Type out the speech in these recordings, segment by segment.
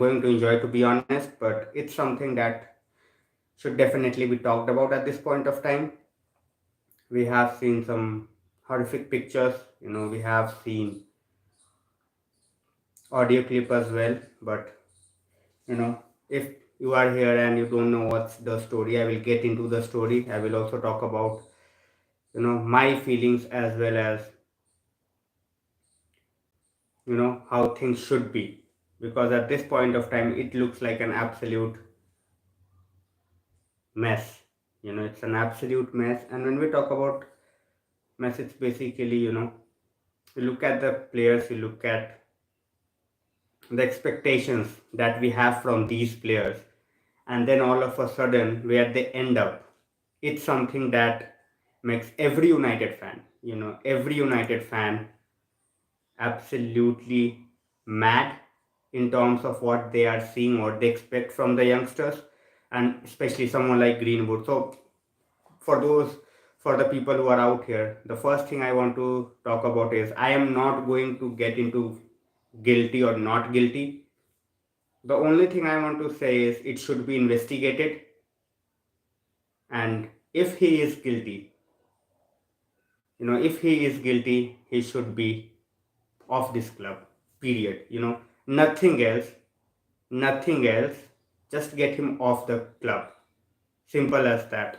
going to enjoy, to be honest, but it's something that should definitely be talked about at this point of time. We have seen some horrific pictures, we have seen audio clip as well, but if you are here and you don't know what's the story, I will get into the story. I will also talk about my feelings as well as how things should be, because at this point of time it looks like an absolute mess. It's an absolute mess. And when we talk about mess, it's basically you look at the players, you look at the expectations that we have from these players, and then all of a sudden where they end up, it's something that makes every United fan, every United fan absolutely mad in terms of what they are seeing, what they expect from the youngsters, and especially someone like Greenwood. So for those, for the people who are out here, the first thing I want to talk about is I am not going to get into guilty or not guilty. The only thing I want to say is it should be investigated, and if he is guilty, if he is guilty, he should be off this club. Period. Nothing else, nothing else. Just get him off the club. Simple as that.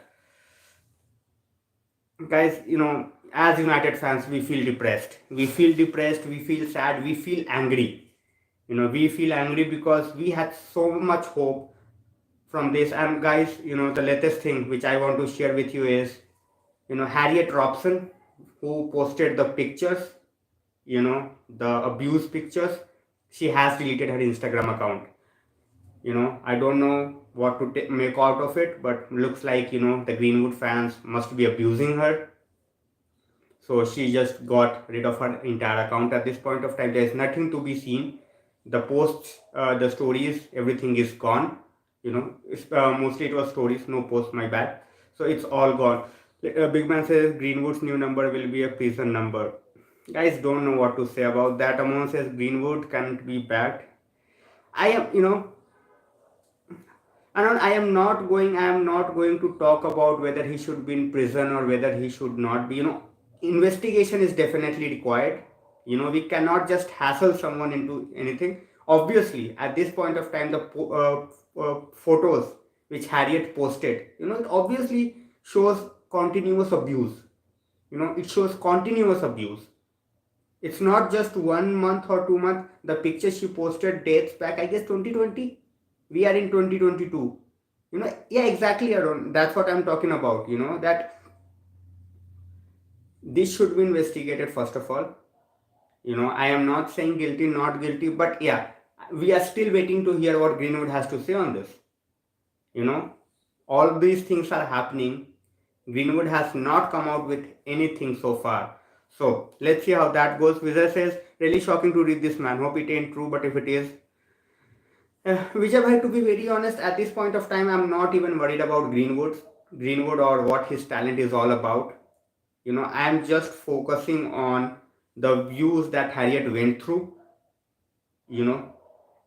Guys, as United fans, we feel depressed. We feel depressed, we feel sad, we feel angry. We feel angry because we had so much hope from this. And guys, the latest thing which I want to share with you is, Harriet Robson, who posted the pictures, the abuse pictures, she has deleted her Instagram account. I don't know what to make out of it, but looks like, the Greenwood fans must be abusing her. So she just got rid of her entire account at this point of time. There's nothing to be seen. The posts, the stories, everything is gone. Mostly it was stories, no posts, my bad. So it's all gone. Big Man says Greenwood's new number will be a prison number. Guys, don't know what to say about that. Amon says Greenwood can't be backed. I am, I am not going to talk about whether he should be in prison or whether he should not be. Investigation is definitely required. We cannot just hassle someone into anything. Obviously, at this point of time, the photos which Harriet posted, it obviously shows continuous abuse. It shows continuous abuse. It's not just 1 month or 2 months. The picture she posted dates back, I guess, 2020. We are in 2022. Yeah, exactly, Arun. That's what I'm talking about. That this should be investigated first of all. I am not saying guilty, not guilty, but yeah, we are still waiting to hear what Greenwood has to say on this. All these things are happening. Greenwood has not come out with anything so far. So let's see how that goes. Vijay says, really shocking to read this, man. Hope it ain't true, but if it is, Vijay bhai, to be very honest, at this point of time, I'm not even worried about Greenwood or what his talent is all about. I'm just focusing on the views that Harriet went through, you know,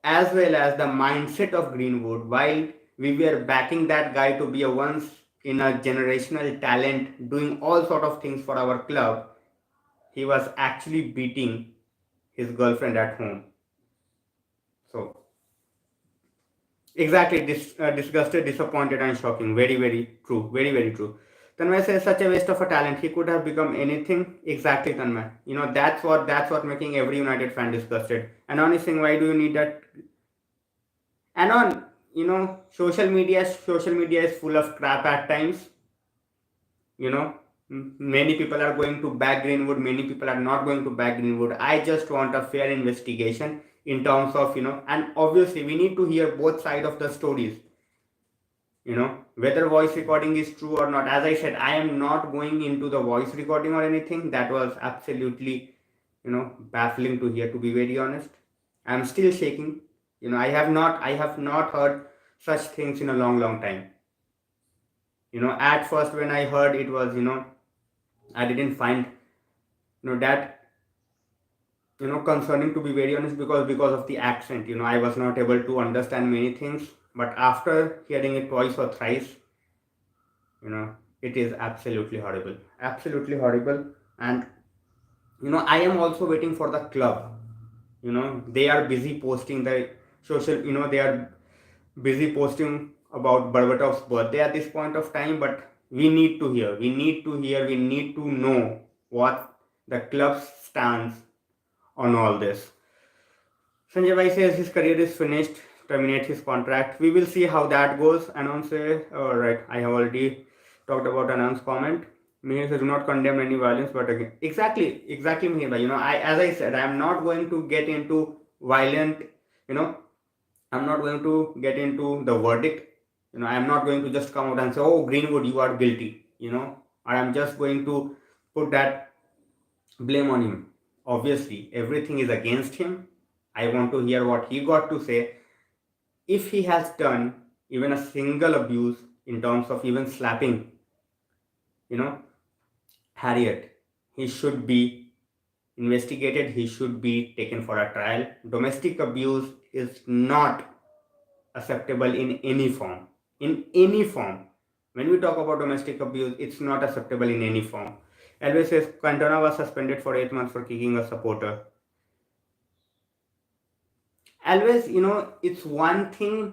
as well as the mindset of Greenwood. While we were backing that guy to be a once in a generational talent, doing all sort of things for our club, he was actually beating his girlfriend at home. So exactly, disgusted, disappointed, and shocking. Very, very true. Very, very true. Tanmay says such a waste of a talent. He could have become anything. Exactly, Tanmay. That's what making every United fan disgusted. And on is saying, why do you need that? And on, social media is full of crap at times. Many people are going to back Greenwood, many people are not going to back Greenwood. I just want a fair investigation in terms of, and obviously we need to hear both sides of the stories. Whether voice recording is true or not. As I said, I am not going into the voice recording or anything. That was absolutely, baffling to hear, to be very honest. I'm still shaking. I have not heard such things in a long, long time. At first when I heard, it was, I didn't find, that concerning, to be very honest, because of the accent. I was not able to understand many things, but after hearing it twice or thrice, you know it is absolutely horrible, absolutely horrible. And I am also waiting for the club. They are busy posting the social, they are busy posting about Barbatov's birthday at this point of time, but we need to know what the club stands on all this. Sanjay Bhai says his career is finished, terminate his contract. We will see how that goes. Announce, right, I have already talked about Announce comment. Mihir says, do not condemn any violence, but again, exactly, Mihir Bhai. As I said, I am not going to get into violent, you know, I'm not going to get into the verdict. I am not going to just come out and say, oh, Greenwood, you are guilty. I am just going to put that blame on him. Obviously, everything is against him. I want to hear what he got to say. If he has done even a single abuse in terms of even slapping, you know, Harriet, he should be investigated, he should be taken for a trial. Domestic abuse is not acceptable in any form. In any form. When we talk about domestic abuse, it's not acceptable in any form. Elvis says Cantona was suspended for 8 months for kicking a supporter. Always, it's one thing,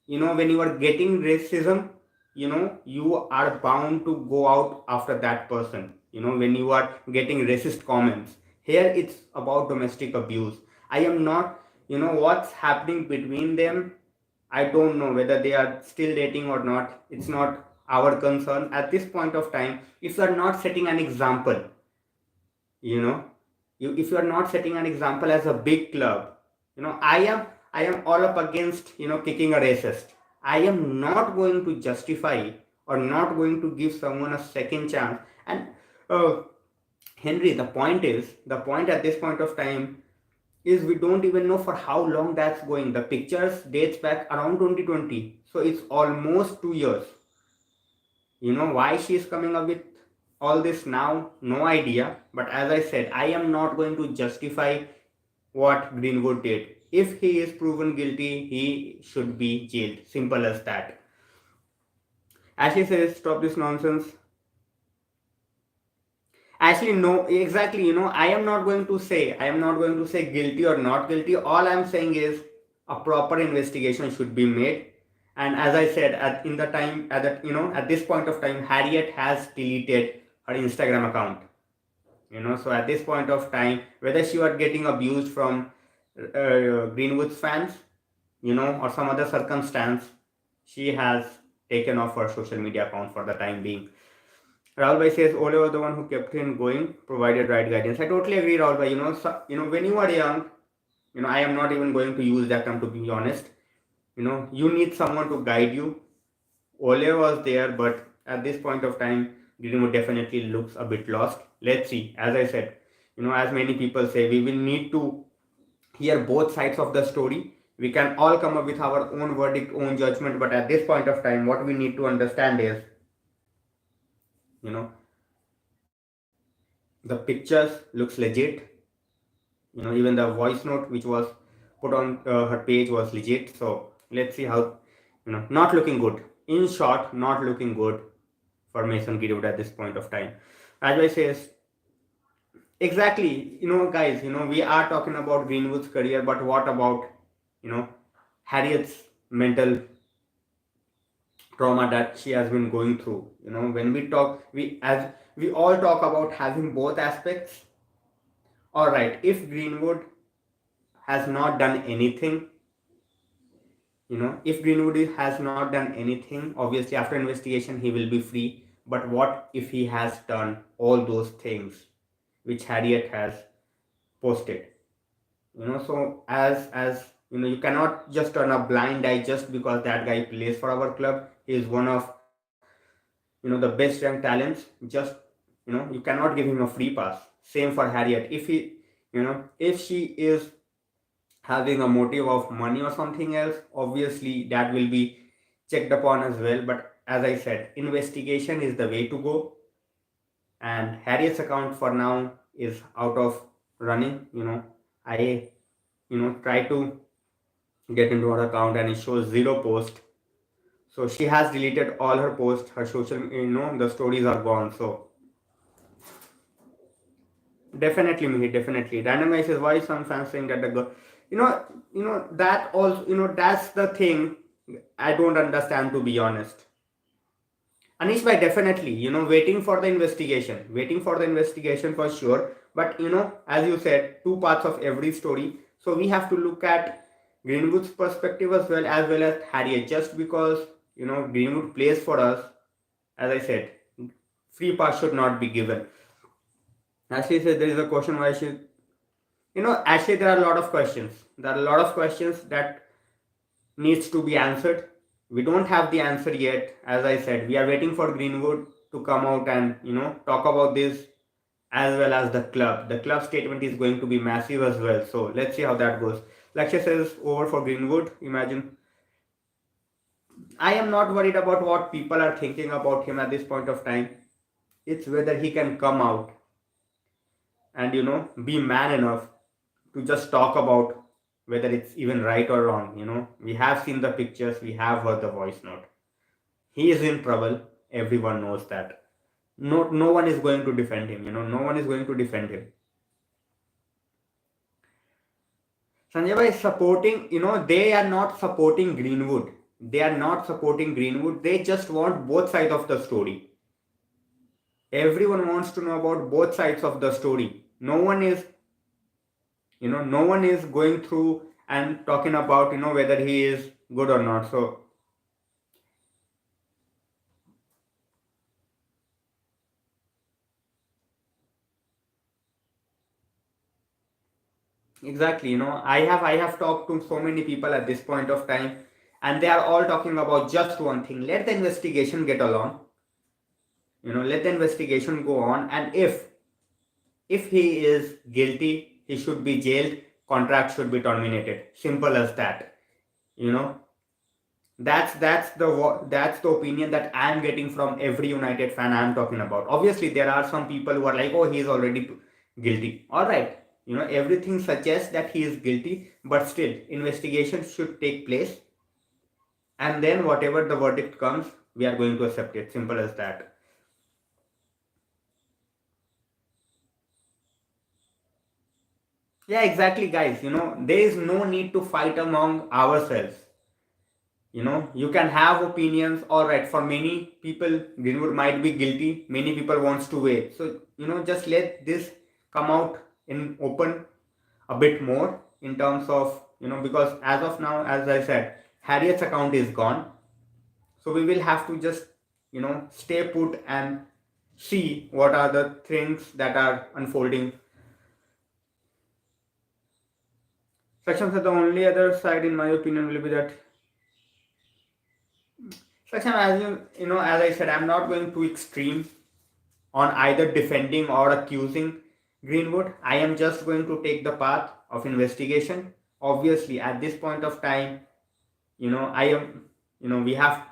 when you are getting racism, you are bound to go out after that person, when you are getting racist comments. Here it's about domestic abuse. I am not, what's happening between them, I don't know whether they are still dating or not. It's not our concern at this point of time. If you are not setting an example, you know if you are not setting an example as a big club, I am all up against, kicking a racist. I am not going to justify or not going to give someone a second chance. And uh, Henry, the point at this point of time is we don't even know for how long that's going. The pictures dates back around 2020, so it's almost 2 years. Why she is coming up with all this now, no idea. But as I said, I am not going to justify what Greenwood did. If he is proven guilty, he should be jailed. Simple as that. Ashley says, stop this nonsense. Actually, no, exactly. I am not going to say guilty or not guilty. All I'm saying is a proper investigation should be made. And as I said, at this point of time, Harriet has deleted her Instagram account. So at this point of time, whether she was getting abused from Greenwood's fans, or some other circumstance, she has taken off her social media account for the time being. Rahul Bhai says Ole was the one who kept him going, provided right guidance. I totally agree, Rahul Bhai. When you are young, I am not even going to use that term, to be honest. You need someone to guide you. Ole was there, but at this point of time, Greenwood definitely looks a bit lost. Let's see. As I said, as many people say, we will need to hear both sides of the story. We can all come up with our own verdict, own judgment, but at this point of time, what we need to understand is, you know, the pictures looks legit. Even the voice note which was put on her page was legit. So let's see how, not looking good. In short, not looking good for Mason Greenwood at this point of time. Rajbhai says, exactly, guys, we are talking about Greenwood's career, but what about, you know, Harriet's mental trauma that she has been going through? When we all talk about having both aspects. All right, if Greenwood has not done anything, if Greenwood has not done anything, obviously after investigation he will be free. But what if he has done all those things which Harriet has posted? So as you cannot just turn a blind eye just because that guy plays for our club. He is one of the best young talents. Just you cannot give him a free pass. Same for Harriet. If she is having a motive of money or something else, obviously that will be checked upon as well. But as I said, investigation is the way to go. And Harriet's account for now is out of running. I, try to get into her account and it shows zero post. So she has deleted all her posts, her social, the stories are gone. So definitely, Mihi, definitely. Random guy says, why some fans saying that the girl, you know, that also, that's the thing I don't understand, to be honest. Anish bhai, definitely, waiting for the investigation for sure. But as you said, two parts of every story. So we have to look at Greenwood's perspective as well as Harriet. Just because Greenwood plays for us, as I said, free pass should not be given. Ashley said there is a question why she, actually there are a lot of questions. There are a lot of questions that needs to be answered. We don't have the answer yet. As I said, we are waiting for Greenwood to come out and talk about this, as well as the club. The club statement is going to be massive as well. So let's see how that goes. Lakshya says over for Greenwood. Imagine. I am not worried about what people are thinking about him at this point of time. It's whether he can come out and be man enough to just talk about whether it's even right or wrong. We have seen the pictures, we have heard the voice note. He is in trouble. Everyone knows that. No one is going to defend him. No one is going to defend him. Sanjay Bhai is supporting. They are not supporting Greenwood. They are not supporting Greenwood. They just want both sides of the story. Everyone wants to know about both sides of the story. No one is going through and talking about whether he is good or not. So exactly, I have talked to so many people at this point of time, and they are all talking about just one thing: let the investigation get along. Let the investigation go on, and if he is guilty, he should be jailed. Contract should be terminated. Simple as that. You know, that's the opinion that I am getting from every United fan I am talking about. Obviously, there are some people who are like, oh, he is already guilty. All right, everything suggests that he is guilty, but still, investigation should take place, and then whatever the verdict comes, we are going to accept it. Simple as that. Yeah, exactly, guys. There is no need to fight among ourselves. You can have opinions. All right, for many people Greenwood might be guilty, many people wants to wait. So just let this come out in open a bit more, in terms of because as of now, as I said, Harriet's account is gone. So we will have to just stay put and see what are the things that are unfolding. Section said the only other side in my opinion will be that section, as as I said, I'm not going too extreme on either defending or accusing Greenwood. I am just going to take the path of investigation. Obviously, at this point of time, I am,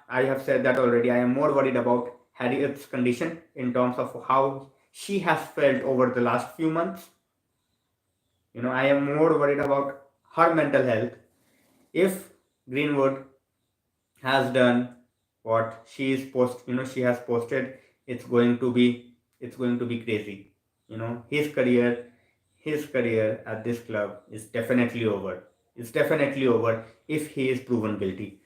I have said that already. I am more worried about Harriet's condition in terms of how she has felt over the last few months. I am more worried about her mental health. If Greenwood has done what she has posted, it's going to be crazy. His career at this club is definitely over. It's definitely over if he is proven guilty.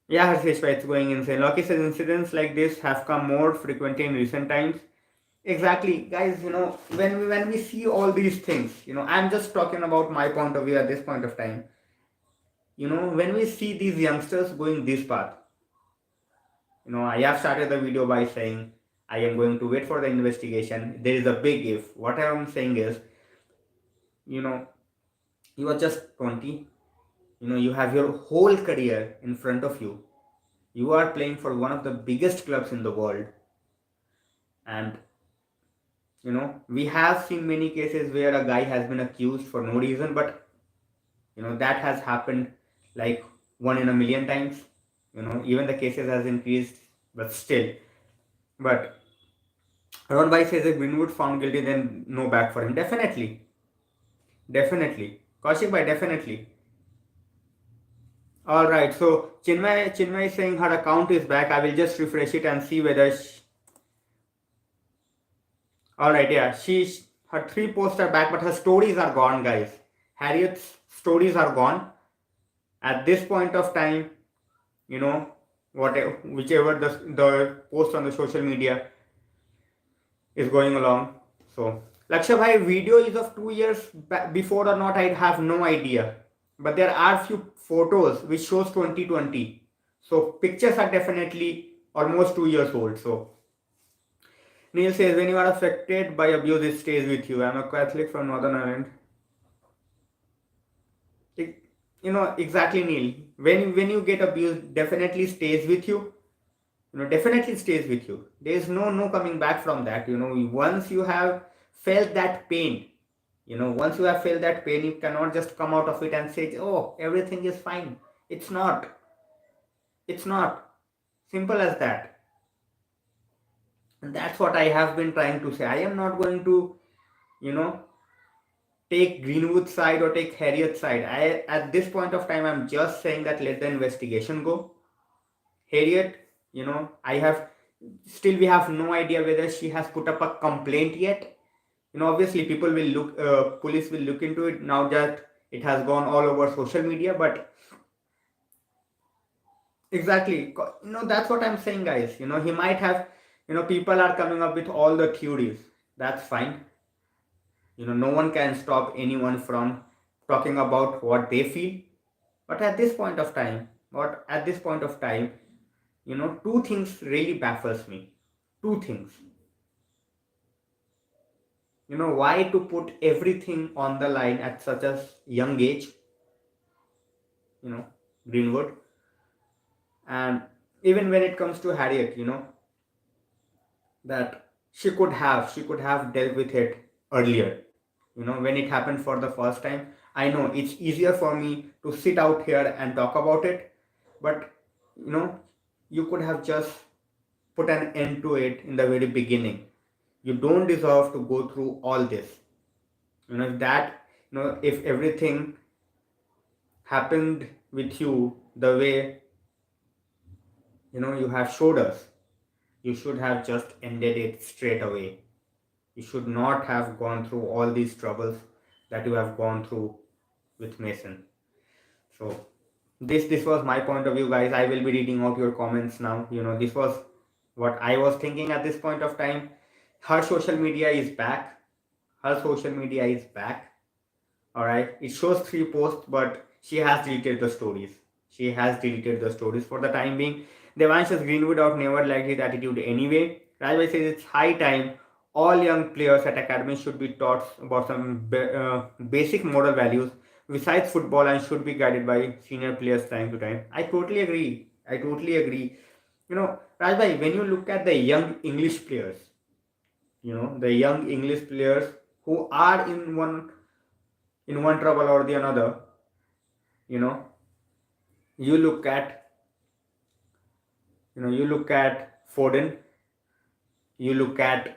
Yeah, Harsheshpa, it's going insane. Loki says incidents like this have come more frequently in recent times. Exactly, guys. When we see all these things, I'm just talking about my point of view at this point of time. When we see these youngsters going this path, I have started the video by saying I am going to wait for the investigation. There is a big if. What I am saying is, you know, you are just 20. You have your whole career in front of you. You are playing for one of the biggest clubs in the world, and we have seen many cases where a guy has been accused for no reason, but that has happened like 1 in a million times. Even the cases has increased, but still. But Ron Bai says if Greenwood found guilty, then no back for him. Definitely. Definitely. Kaushik bhai, definitely. All right. So Chinmay is saying her account is back. I will just refresh it and see whether. All right. Yeah. Her three posts are back, but her stories are gone, guys. Harriet's stories are gone. At this point of time, you know, whatever, whichever the post on the social media is going along. So, Laksha bhai, video is of 2 years before or not, I have no idea. But there are few photos which shows 2020. So pictures are definitely almost 2 years old. So Neil says, when you are affected by abuse, it stays with you. I'm a Catholic from Northern Ireland. It, exactly, Neil. When you get abused, definitely stays with you. Definitely stays with you. There is no coming back from that. Once you have felt that pain, once you have felt that pain, you cannot just come out of it and say, oh, everything is fine. It's not. It's not. Simple as that. And that's what I have been trying to say. I am not going to, you know, take Greenwood side or take Harriet side. At this point of time, I'm just saying that let the investigation go. Harriet, I have still we have no idea whether she has put up a complaint yet. Obviously people will look, police will look into it now that it has gone all over social media. But exactly, that's what I'm saying, guys. He might have, people are coming up with all the theories. That's fine. No one can stop anyone from talking about what they feel. But at this point of time, two things really baffles me. Two things. Why to put everything on the line at such a young age, you know, Greenwood. And even when it comes to Harriet, that she could have dealt with it earlier. When it happened for the first time, I know it's easier for me to sit out here and talk about it, but you know you could have just put an end to it in the very beginning. You don't deserve to go through all this. If everything happened with you the way you have showed us, you should have just ended it straight away. You should not have gone through all these troubles that you have gone through with Mason. So this was my point of view, guys. I will be reading out your comments now. This was what I was thinking at this point of time. Her social media is back. Her social media is back. All right. It shows 3 posts, but she has deleted the stories. She has deleted the stories for the time being. Devansha's Greenwood out never liked his attitude anyway. Rajbhai says it's high time all young players at academy should be taught about some basic moral values besides football and should be guided by senior players time to time. I totally agree. I totally agree. Rajbhai, when you look at the young English players, the young English players who are in one trouble or the another, you know, you look at Foden, you look at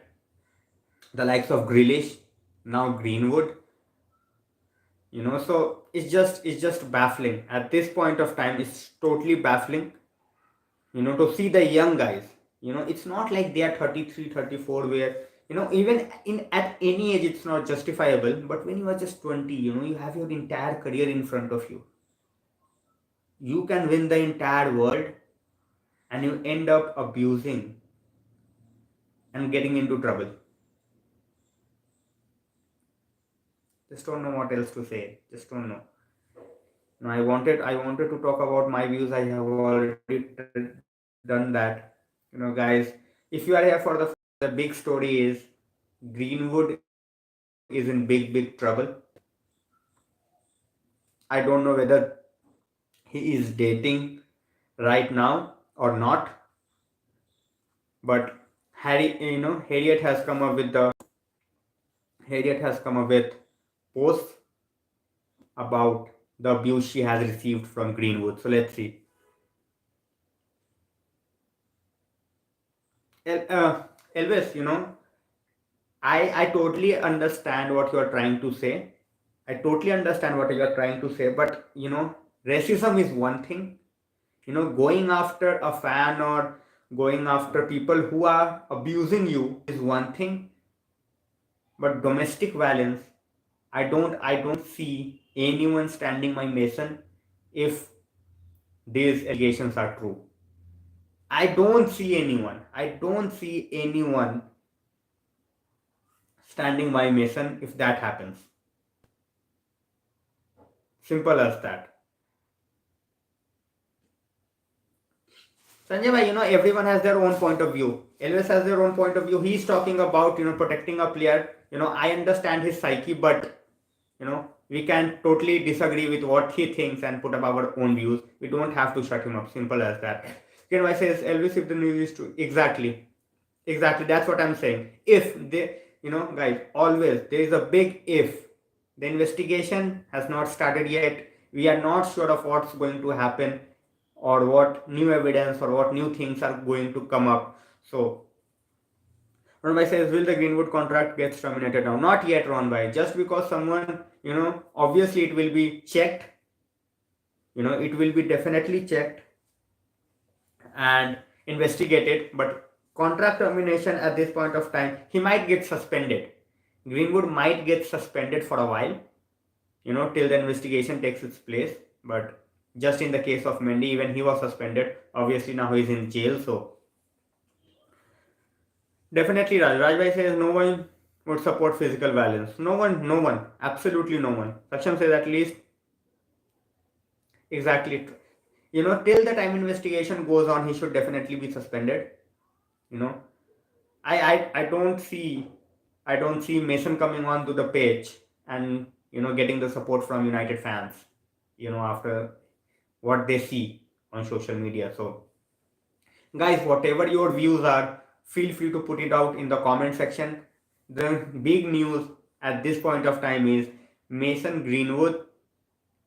the likes of Grealish, now Greenwood. So it's just baffling at this point of time. It's totally baffling, to see the young guys. It's not like they are 33, 34, where even in at any age it's not justifiable. But when you are just 20, you have your entire career in front of you. You can win the entire world, and you end up abusing and getting into trouble. Just don't know what else to say. Just don't know. No, I wanted to talk about my views. I have already done that. Guys, if you are here for the big story is Greenwood is in big trouble. I don't know whether he is dating right now or not, but Harriet has come up with posts about the abuse she has received from Greenwood. So let's see. Elvis, I totally understand what you are trying to say. I totally understand what you are trying to say, but racism is one thing. Going after a fan or going after people who are abusing you is one thing, but domestic violence, I don't see anyone standing my mason if these allegations are true. I don't see anyone standing by mason if that happens. Simple as that. Sanjay bhai, everyone has their own point of view. Elvis has their own point of view. He's talking about, protecting a player. I understand his psyche, but, we can totally disagree with what he thinks and put up our own views. We don't have to shut him up. Simple as that. Kenway says, Elvis, if the news is true. Exactly. Exactly. That's what I'm saying. If they, guys, always, there is a big if. The investigation has not started yet. We are not sure of what's going to happen, or what new evidence or what new things are going to come up. So Ronbai says, will the Greenwood contract get terminated now? Not yet, Ronbai. Just because someone, obviously it will be checked. It will be definitely checked and investigated. But contract termination at this point of time, he might get suspended. Greenwood might get suspended for a while, till the investigation takes its place. But just in the case of Mendy, even he was suspended. Obviously now he is in jail. So definitely, Rajbhai says no one would support physical violence. No one, absolutely no one. Saksham says at least, exactly. Till the time investigation goes on, he should definitely be suspended. You know, I don't see Mason coming on to the page and getting the support from United fans. After what they see on social media. So guys, whatever your views are, feel free to put it out in the comment section. The big news at this point of time is Mason Greenwood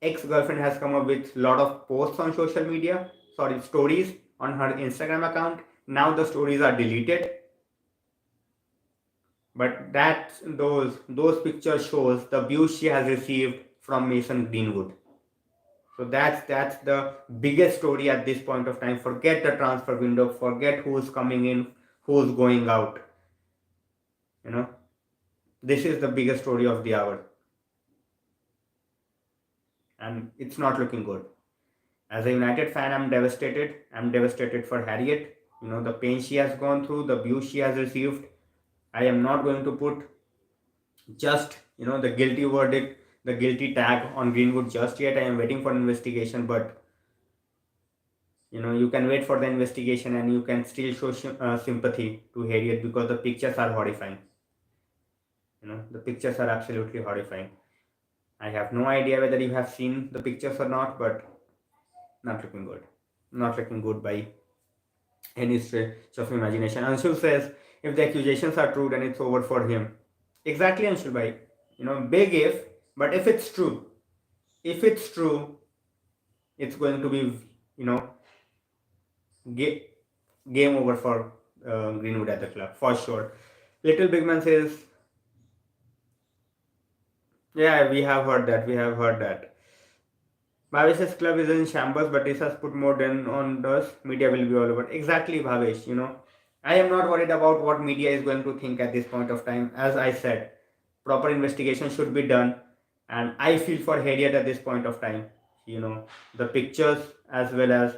ex-girlfriend has come up with a lot of posts on social media, stories on her Instagram account. Now the stories are deleted, but those pictures shows the abuse she has received from Mason Greenwood. So that's the biggest story at this point of time. Forget the transfer window, forget who's coming in, who's going out. This is the biggest story of the hour, and it's not looking good. As a United fan, I'm devastated. I'm devastated for Harriet. The pain she has gone through, the abuse she has received. I am not going to put just the guilty verdict, the guilty tag on Greenwood just yet. I am waiting for investigation, but you can wait for the investigation and you can still show sympathy to Harriet, because the pictures are horrifying. The pictures are absolutely horrifying. I have no idea whether you have seen the pictures or not, but not looking good. Not looking good by any stretch of imagination. Anshul says, if the accusations are true, then it's over for him. Exactly, Anshul bhai. Big if, but if it's true, it's going to be, game over for Greenwood at the club, for sure. Little Big Man says, yeah, we have heard that. Bhavesh's club is in shambles, but this has put more than on us. Media will be all over. Exactly, Bhavesh. I am not worried about what media is going to think at this point of time. As I said, proper investigation should be done, and I feel for Harriet at this point of time. The pictures as well as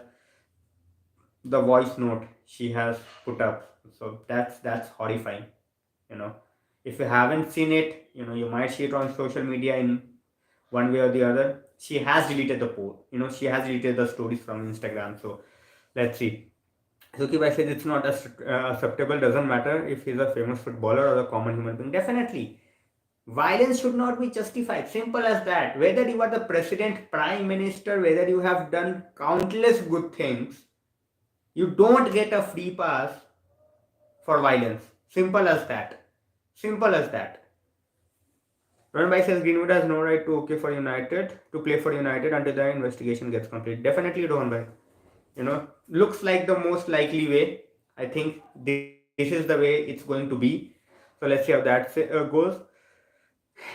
the voice note she has put up. So that's horrifying. If you haven't seen it, you might see it on social media in one way or the other. She has deleted the post. She has deleted the stories from Instagram. So let's see. Suki Bhai says it's not acceptable. Doesn't matter if he's a famous footballer or a common human being. Definitely, violence should not be justified. Simple as that. Whether you are the president, prime minister, whether you have done countless good things, you don't get a free pass for violence. Simple as that. Simple as that. Ronbai says Greenwood has no right to play for United until the investigation gets complete. Definitely, Ronbai. Looks like the most likely way. I think this is the way it's going to be. So let's see how that goes.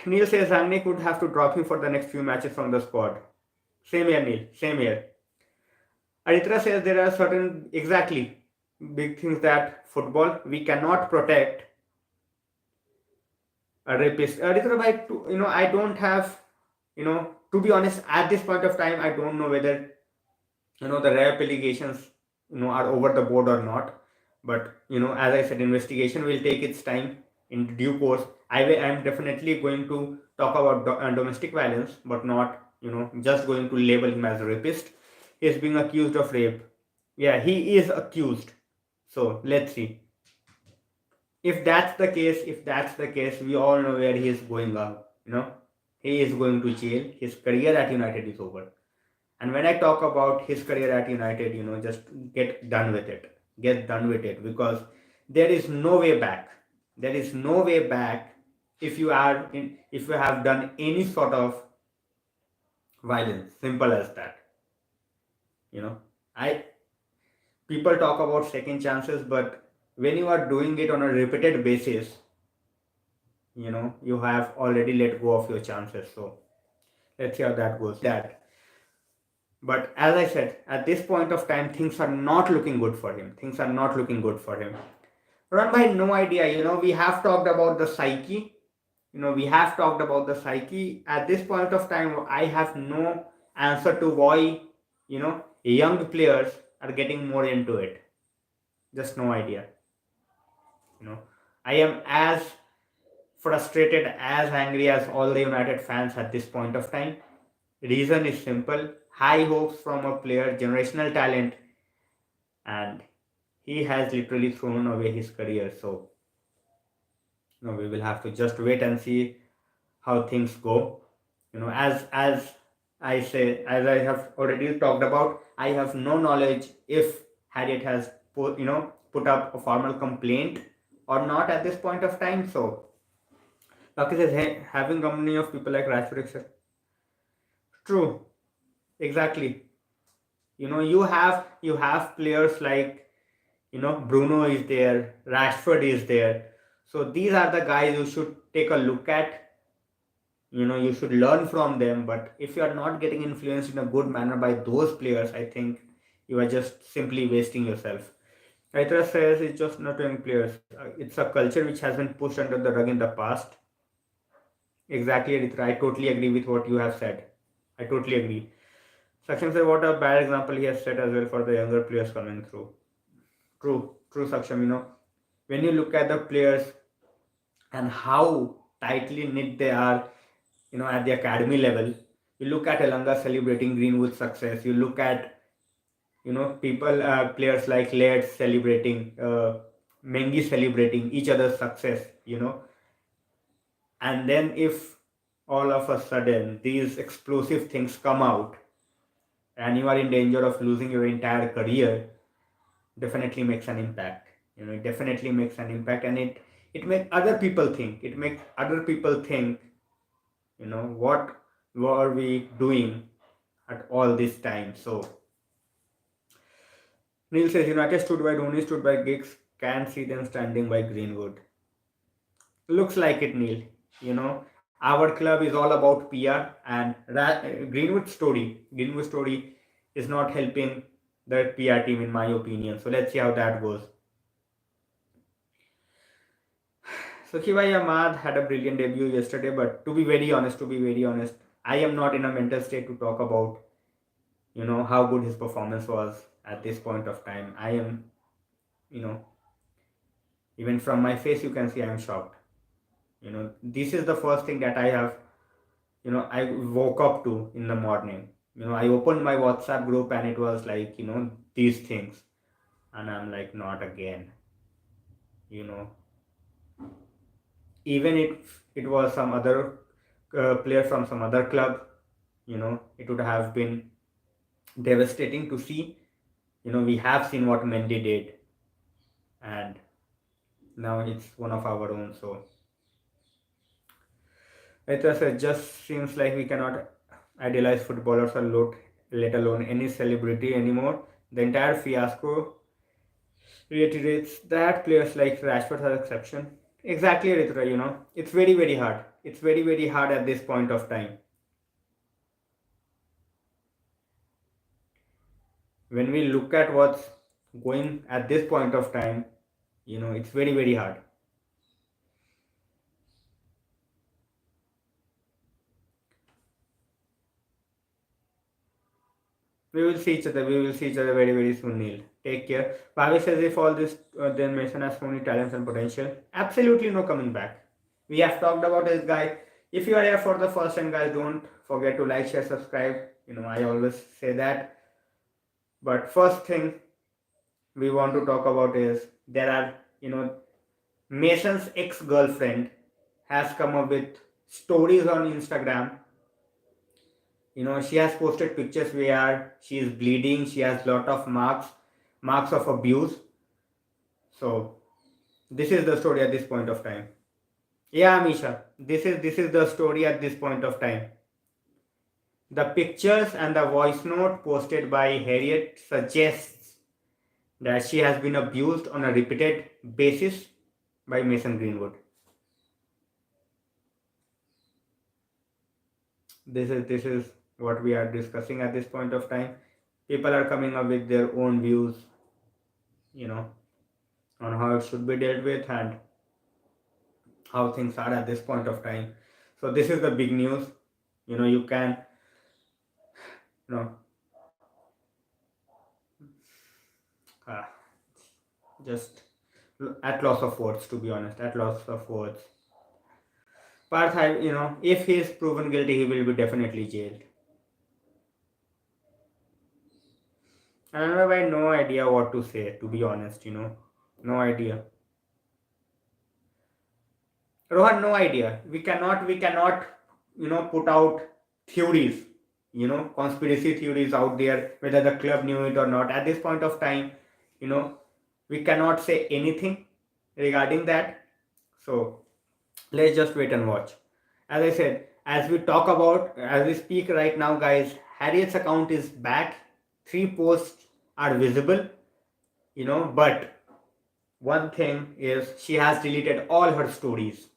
Neil says Rangnick would have to drop him for the next few matches from the squad. Same here, Neil. Same here. Aritra says there are certain exactly big things that football we cannot protect a rapist. Aritra, I don't have, to be honest, at this point of time, I don't know whether the rape allegations are over the board or not. But as I said, investigation will take its time in due course. I'm definitely going to talk about domestic violence, but not just going to label him as a rapist. He is being accused of rape. Yeah, he is accused. So let's see. If that's the case, we all know where he is going out. He is going to jail. His career at United is over. And when I talk about his career at United, just get done with it. Get done with it, because there is no way back. There is no way back if you have done any sort of violence. Simple as that. I People talk about second chances, but when you are doing it on a repeated basis, you have already let go of your chances. So let's see how that goes. But as I said, at this point of time, things are not looking good for him. Things are not looking good for him. Ron by no idea. We have talked about the psyche. We have talked about the psyche. At this point of time, I have no answer to why, young players are getting more into it. Just no idea. I am as frustrated, as angry as all the United fans at this point of time. Reason is simple: high hopes from a player, generational talent, and he has literally thrown away his career. So we will have to just wait and see how things go. As I have already talked about, I have no knowledge if Harriet has put up a formal complaint or not at this point of time. So Lucky says, hey, having company of people like Rashford, etc. True, exactly. You have players like Bruno is there, Rashford is there. So these are the guys you should take a look at. You should learn from them. But if you are not getting influenced in a good manner by those players, I think you are just simply wasting yourself. Aitra says it's just not young players. It's a culture which has been pushed under the rug in the past. Exactly, Aritra. I totally agree with what you have said. I totally agree. Saksham said, what a bad example he has set as well for the younger players coming through. True, Saksham. When you look at the players and how tightly knit they are, at the academy level, you look at Elanga celebrating Greenwood's success. You look at, players like Laird celebrating, Mengi celebrating each other's success, and then if all of a sudden these explosive things come out and you are in danger of losing your entire career, definitely makes an impact. It definitely makes an impact, and it makes other people think. It makes other people think, what were we doing at all this time? So Neil says United stood by Rooney, stood by Giggs, can see them standing by Greenwood. Looks like it, Neil. Our club is all about PR, and Greenwood story is not helping the PR team, in my opinion. So let's see how that goes. So Kiwai Ahmad had a brilliant debut yesterday, but to be very honest, I am not in a mental state to talk about, how good his performance was at this point of time. I am, even from my face, you can see I am shocked. This is the first thing that I have, I woke up to in the morning. I opened my WhatsApp group and it was like, these things. And I'm like, not again. Even if it was some other player from some other club, it would have been devastating to see. We have seen what Mendy did, and now it's one of our own. So it just seems like we cannot idealize footballers a lot, let alone any celebrity anymore. The entire fiasco reiterates that players like Rashford are exception. Exactly, Ritra. It's very, very hard. It's very, very hard at this point of time. When we look at what's going at this point of time, it's very, very hard. We will see each other. We will see each other very, very soon, Neil. Take care. Bhavi says if all this then mention has so many talents and potential, absolutely no coming back. We have talked about this guy. If you are here for the first time, guys, don't forget to like, share, subscribe. I always say that. But first thing we want to talk about is there are, Mason's ex-girlfriend has come up with stories on Instagram. She has posted pictures where she is bleeding, she has lot of marks of abuse. So this is the story at this point of time. Yeah, Misha, this is the story at this point of time. The pictures and the voice note posted by Harriet suggests that she has been abused on a repeated basis by Mason Greenwood. This is what we are discussing at this point of time. People are coming up with their own views, on how it should be dealt with and how things are at this point of time. So this is the big news. You can, you know, uh, just at loss of words, to be honest, at loss of words. Parth, if he is proven guilty, he will be definitely jailed. And I have no idea what to say, to be honest, no idea. Rohan, no idea. We cannot, put out theories, conspiracy theories out there, whether the club knew it or not. At this point of time, we cannot say anything regarding that. So let's just wait and watch. As I said, as we speak right now, guys, Harriet's account is back. 3 posts are visible, but one thing is she has deleted all her stories.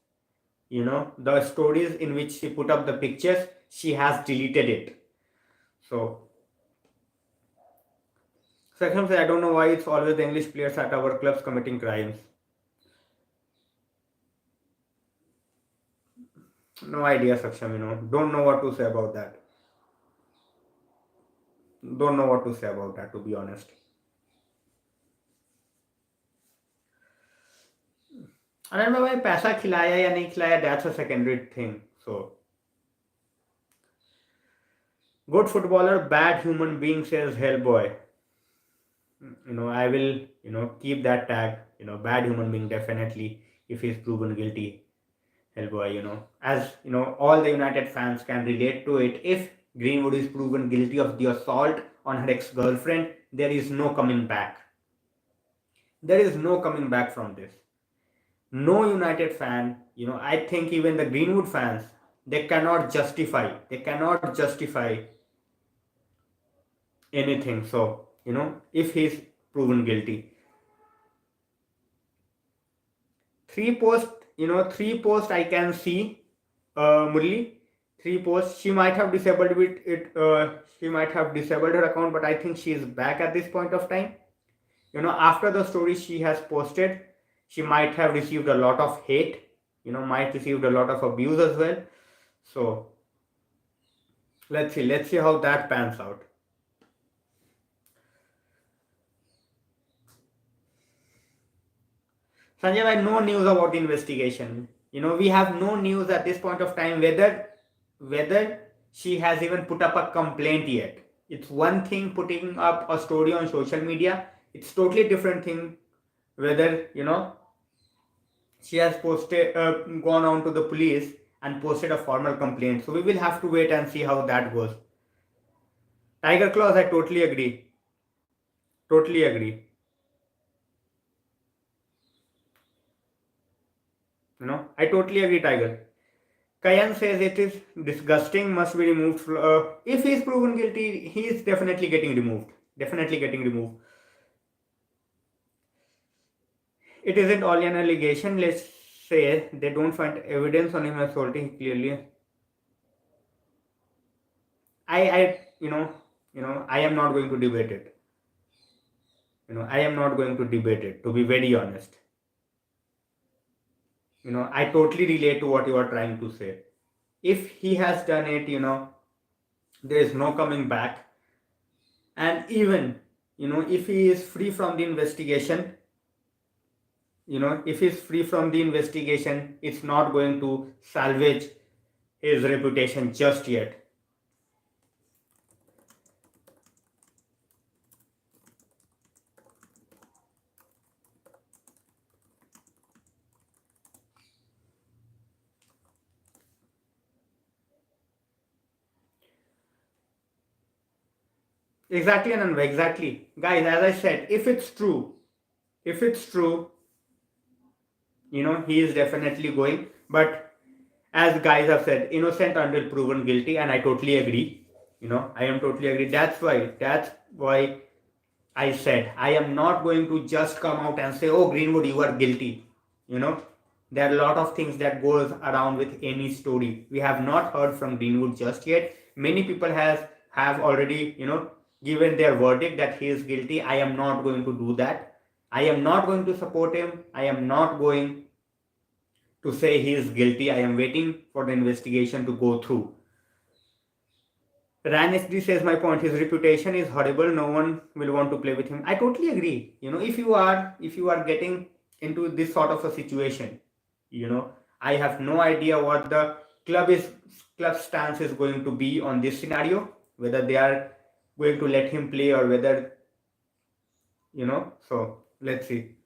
The stories in which she put up the pictures, she has deleted it. So Saksham says, I don't know why it's always the English players at our clubs committing crimes. No idea, Saksham, don't know what to say about that. Don't know what to say about that, to be honest. I don't know why पैसा खिलाया या नहीं खिलाया, that's a secondary thing. So good footballer, bad human being, says Hellboy. I will, keep that tag, bad human being, definitely, if he's proven guilty. Hellboy, as all the United fans can relate to it. If Greenwood is proven guilty of the assault on her ex-girlfriend, there is no coming back. There is no coming back from this. No United fan, I think even the Greenwood fans, they cannot justify anything. So, if he's proven guilty. 3 posts I can see, Murli. 3 posts. She might have disabled she might have disabled her account, but I think she is back at this point of time. After the story she has posted, she might have received a lot of hate, might received a lot of abuse as well. So let's see how that pans out. Sanjay, no news about investigation. We have no news at this point of time whether she has even put up a complaint yet. It's one thing putting up a story on social media. It's totally different thing whether she has gone on to the police and posted a formal complaint. So we will have to wait and see how that goes. Tiger Claws, I totally agree. Totally agree. I totally agree, Tiger. Kayan says it is disgusting, must be removed. If he is proven guilty, he is definitely getting removed. Definitely getting removed. It isn't only an allegation. Let's say they don't find evidence on him assaulting clearly. I am not going to debate it. I am not going to debate it, to be very honest. I totally relate to what you are trying to say. If he has done it, there is no coming back. And even, if he is free from the investigation, if he's free from the investigation, it's not going to salvage his reputation just yet. Exactly, Anand, exactly. Guys, as I said, if it's true, he is definitely going. But as guys have said, innocent until proven guilty, and I totally agree. I am totally agree. That's why I said I am not going to just come out and say, "Oh, Greenwood, you are guilty." You know, there are a lot of things that goes around with any story. We have not heard from Greenwood just yet. Many people have already given their verdict that he is guilty. I am not going to do that. I am not going to support him. I am not going to say he is guilty. I am waiting for the investigation to go through. Ran SD says my point. His reputation is horrible. No one will want to play with him. I totally agree. If you are getting into this sort of a situation, I have no idea what the club stance is going to be on this scenario. Whether they are going to let him play or whether So let's see.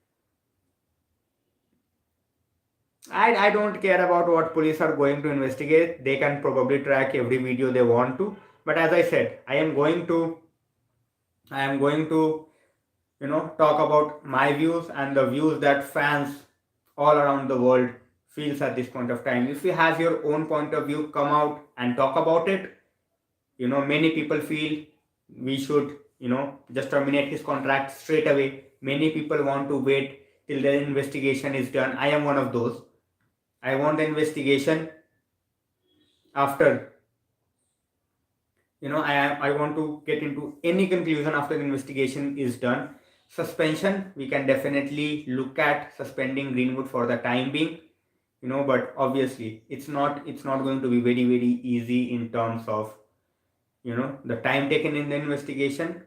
I don't care about what police are going to investigate. They can probably track every video they want to. But as I said, I am going to talk about my views and the views that fans all around the world feels at this point of time. If you have your own point of view, come out and talk about it. Many people feel we should just terminate his contract straight away. Many people want to wait till the investigation is done. I am one of those. I want the investigation after I want to get into any conclusion after the investigation is done. Suspension, we can definitely look at suspending Greenwood for the time being, but obviously it's not going to be very very easy in terms of the time taken in the investigation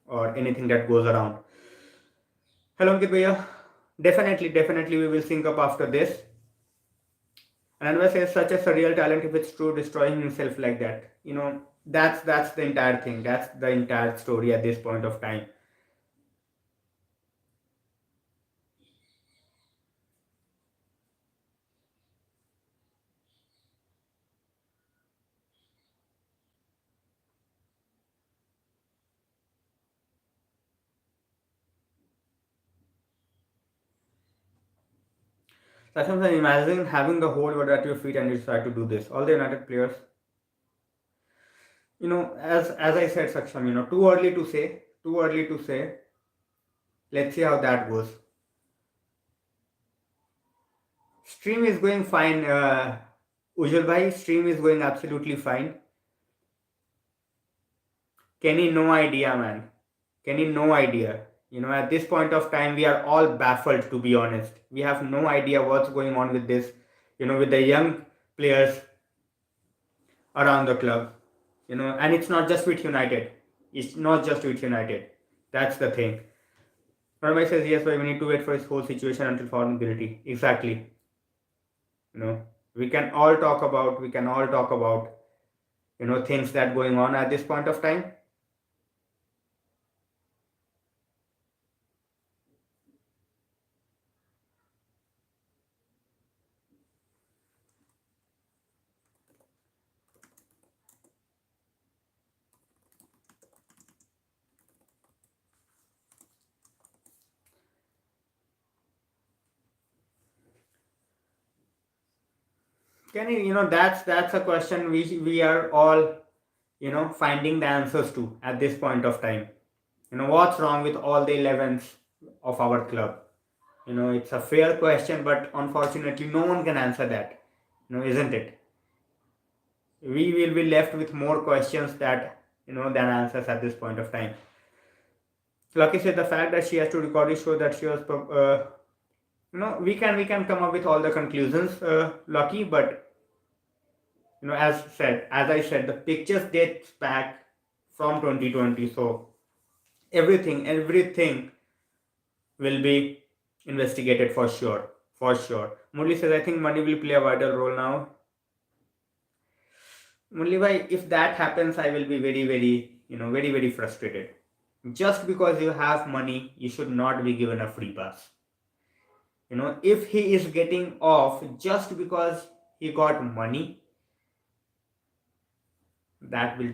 or anything that goes around. Hello Ankit Bhaiya, definitely we will sync up after this. And Anwar says such a surreal talent, if it's true, destroying himself like that. That's the entire thing. That's the entire story at this point of time. Sachin, imagine having the whole world at your feet and you decide to do this. All the United players, as I said, Saksham, too early to say. Too early to say. Let's see how that goes. Stream is going fine. Ujjwal bhai, stream is going absolutely fine. Kenny, no idea, man. Kenny, no idea. At this point of time, we are all baffled, to be honest. We have no idea what's going on with this, with the young players around the club, and it's not just with United. It's not just with United. That's the thing. Norma says, yes, but we need to wait for his whole situation until found guilty. Exactly. We can all talk about, things that going on at this point of time. Kenny, that's a question we are all, finding the answers to at this point of time. What's wrong with all the 11s of our club? It's a fair question, but unfortunately, no one can answer that. Isn't it? We will be left with more questions than answers at this point of time. Lucky said the fact that she has to record it show that she was, we can come up with all the conclusions, Lucky, but as I said, the pictures dates back from 2020, so everything will be investigated for sure, for sure. Murli says, I think money will play a vital role now. Murli bhai, if that happens, I will be very, very, very, very frustrated. Just because you have money, you should not be given a free pass. If he is getting off just because he got money, that will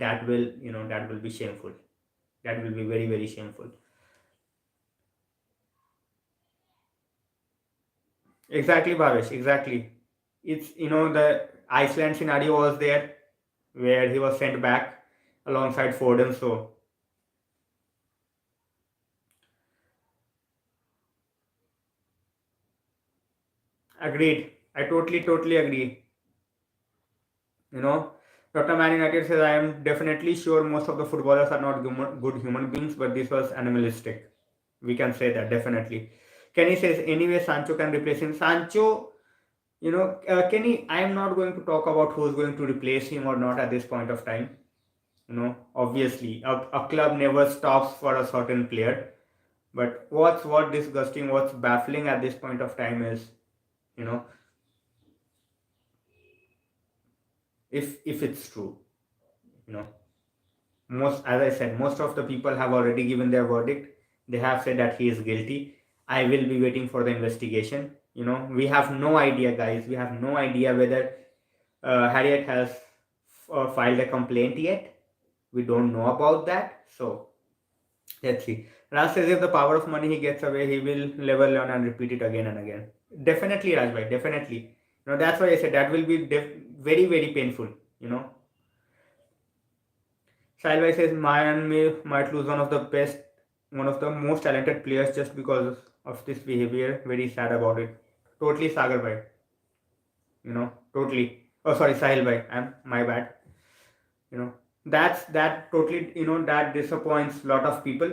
be shameful. That will be very, very shameful. Exactly, Bhavesh, exactly. It's, the Iceland scenario was there where he was sent back alongside Foden. So, agreed. I totally agree. You know, Dr. Man United says, I am definitely sure most of the footballers are not good human beings, but this was animalistic. We can say that definitely. Kenny says, anyway, Sancho can replace him. Sancho, Kenny, I am not going to talk about who's going to replace him or not at this point of time. Obviously, a club never stops for a certain player. But what's disgusting, what's baffling at this point of time is, you know, if it's true, you know, as I said, most of the people have already given their verdict. They have said that he is guilty. I will be waiting for the investigation. We have no idea, guys. We have no idea whether Harriet has filed a complaint yet. We don't know about that. So let's see. Raj says if the power of money he gets away, he will never learn and repeat it again and again. Definitely, Rajbhai, definitely. That's why I said that will be very, very painful. You know, Sahilbhai says might lose one of the most talented players just because of this behavior. Very sad about it. Totally, Sagar bhai. Totally. Oh, sorry, Sahil bhai. My bad. That totally. That disappoints a lot of people.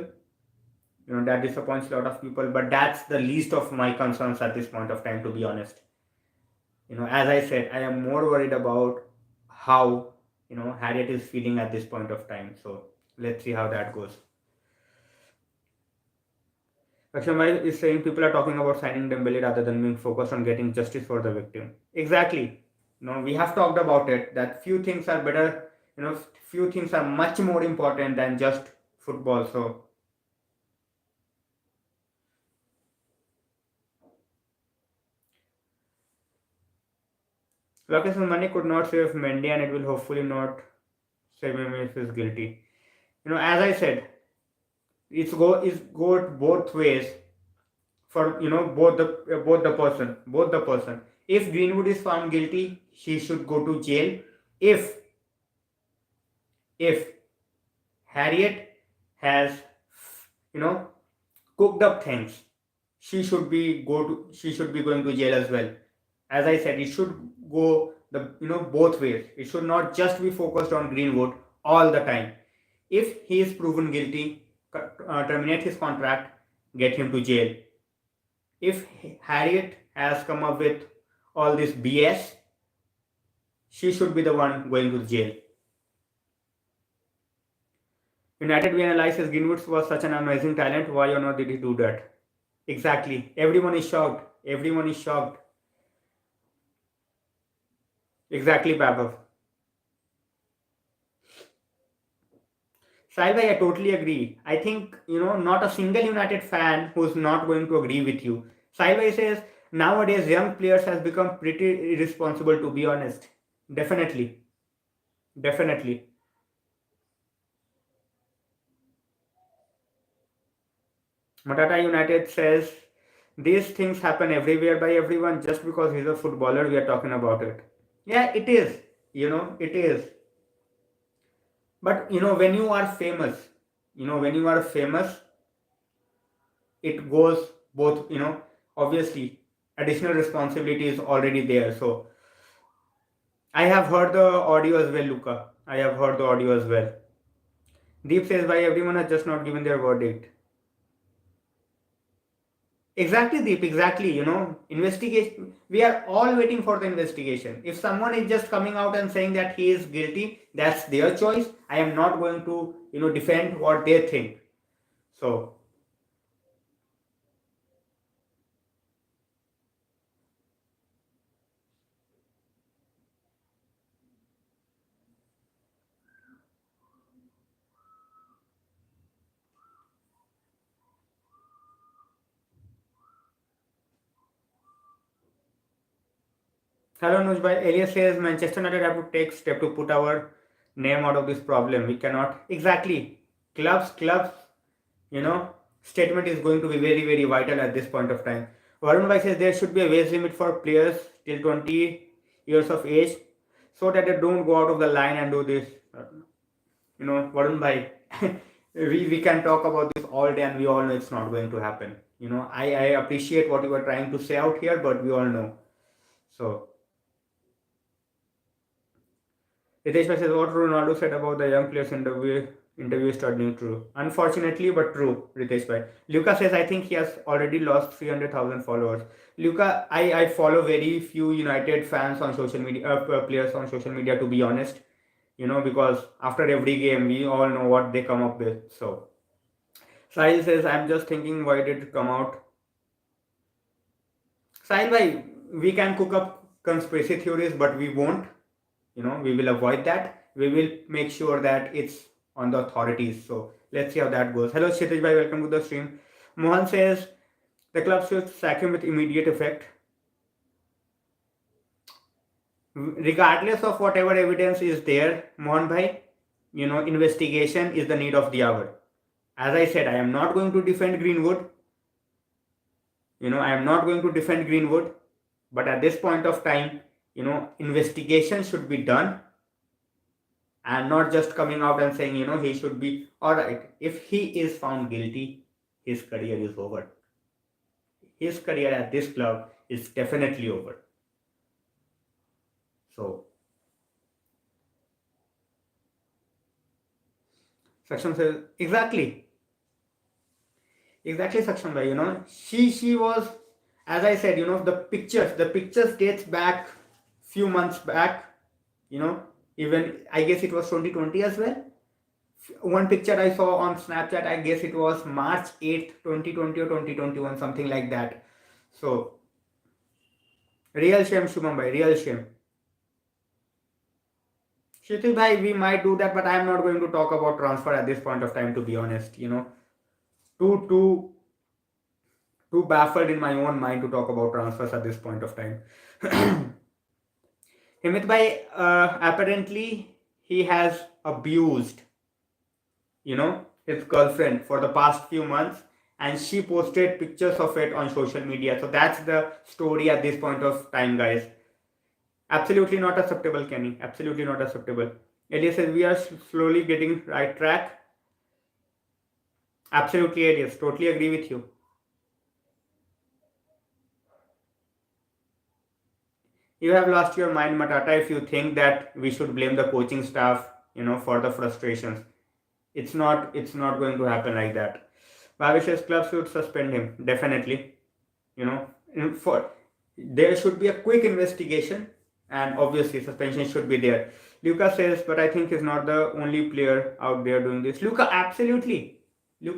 That disappoints a lot of people. But that's the least of my concerns at this point of time, to be honest. As I said, I am more worried about how Harriet is feeling at this point of time. So let's see how that goes. Akshamai is saying people are talking about signing Dembele rather than being focused on getting justice for the victim. Exactly. We have talked about it that few things are better. Few things are much more important than just football. So Lucas money could not save Mendy, and it will hopefully not save him if he's guilty. As I said, it's go both ways for both the person. If Greenwood is found guilty, he should go to jail. If Harriet has cooked up things, she should be going to jail as well. As I said, it should go both ways. It should not just be focused on Greenwood all the time. If he is proven guilty, terminate his contract, get him to jail. If Harriet has come up with all this BS, she should be the one going to jail. United we analyzes Greenwood was such an amazing talent. Why or not did he do that? Exactly. Everyone is shocked. Everyone is shocked. Exactly, Babav. Sahil, I totally agree. I think, not a single United fan who's not going to agree with you. Sahil says, nowadays young players has become pretty irresponsible, to be honest. Definitely. Definitely. Matata United says, these things happen everywhere by everyone just because he's a footballer, we are talking about it. Yeah, it is. It is. But, when you are famous, when you are famous, it goes both, obviously additional responsibility is already there. So I have heard the audio as well, Luca. I have heard the audio as well. Deep says, why everyone has just not given their verdict. Exactly, Deep, exactly. Investigation. We are all waiting for the investigation. If someone is just coming out and saying that he is guilty, that's their choice. I am not going to, defend what they think. So, hello Nujbhai. Elias says Manchester United have to take step to put our name out of this problem. We cannot. Exactly. Clubs, you know, statement is going to be very, very vital at this point of time. Varun Bhai says there should be a wage limit for players till 20 years of age so that they don't go out of the line and do this. Varun Bhai, we can talk about this all day and we all know it's not going to happen. I appreciate what you are trying to say out here, but we all know. So, Ritesh Bhai says what Ronaldo said about the young players interview is totally true. Unfortunately, but true, Ritesh Bhai. Luca says I think he has already lost 300,000 followers. Luca, I follow very few United fans on social media, players on social media, to be honest. Because after every game, we all know what they come up with. So, Sahil says, I'm just thinking why did it come out. Sahil bhai, we can cook up conspiracy theories, but we won't. We will avoid that. We will make sure that it's on the authorities. So let's see how that goes. Hello Kshitij bhai, welcome to the stream. Mohan says the club should sack him with immediate effect. Regardless of whatever evidence is there, Mohan bhai, investigation is the need of the hour. As I said, I am not going to defend Greenwood. I am not going to defend Greenwood. But at this point of time, investigation should be done and not just coming out and saying, he should be all right. If he is found guilty, his career is over. His career at this club is definitely over. So, Saksham says, exactly, Saksham bhai, she was, as I said, the pictures dates back few months back, even I guess it was 2020 as well. One picture I saw on Snapchat, I guess it was March 8th, 2020 or 2021, something like that. So, real shame, Shubham bhai, real shame. Kshitij bhai, we might do that, but I am not going to talk about transfer at this point of time, to be honest. Too baffled in my own mind to talk about transfers at this point of time. Himit bhai, apparently he has abused, his girlfriend for the past few months, and she posted pictures of it on social media. So that's the story at this point of time, guys. Absolutely not acceptable, Kenny. Absolutely not acceptable. Elias says we are slowly getting right track. Absolutely, Elias. Totally agree with you. You have lost your mind, Matata, if you think that we should blame the coaching staff, for the frustrations. It's not going to happen like that. Bhavish says club should suspend him. Definitely. For there should be a quick investigation and obviously suspension should be there. Luca says, but I think he's not the only player out there doing this. Luca, absolutely. He's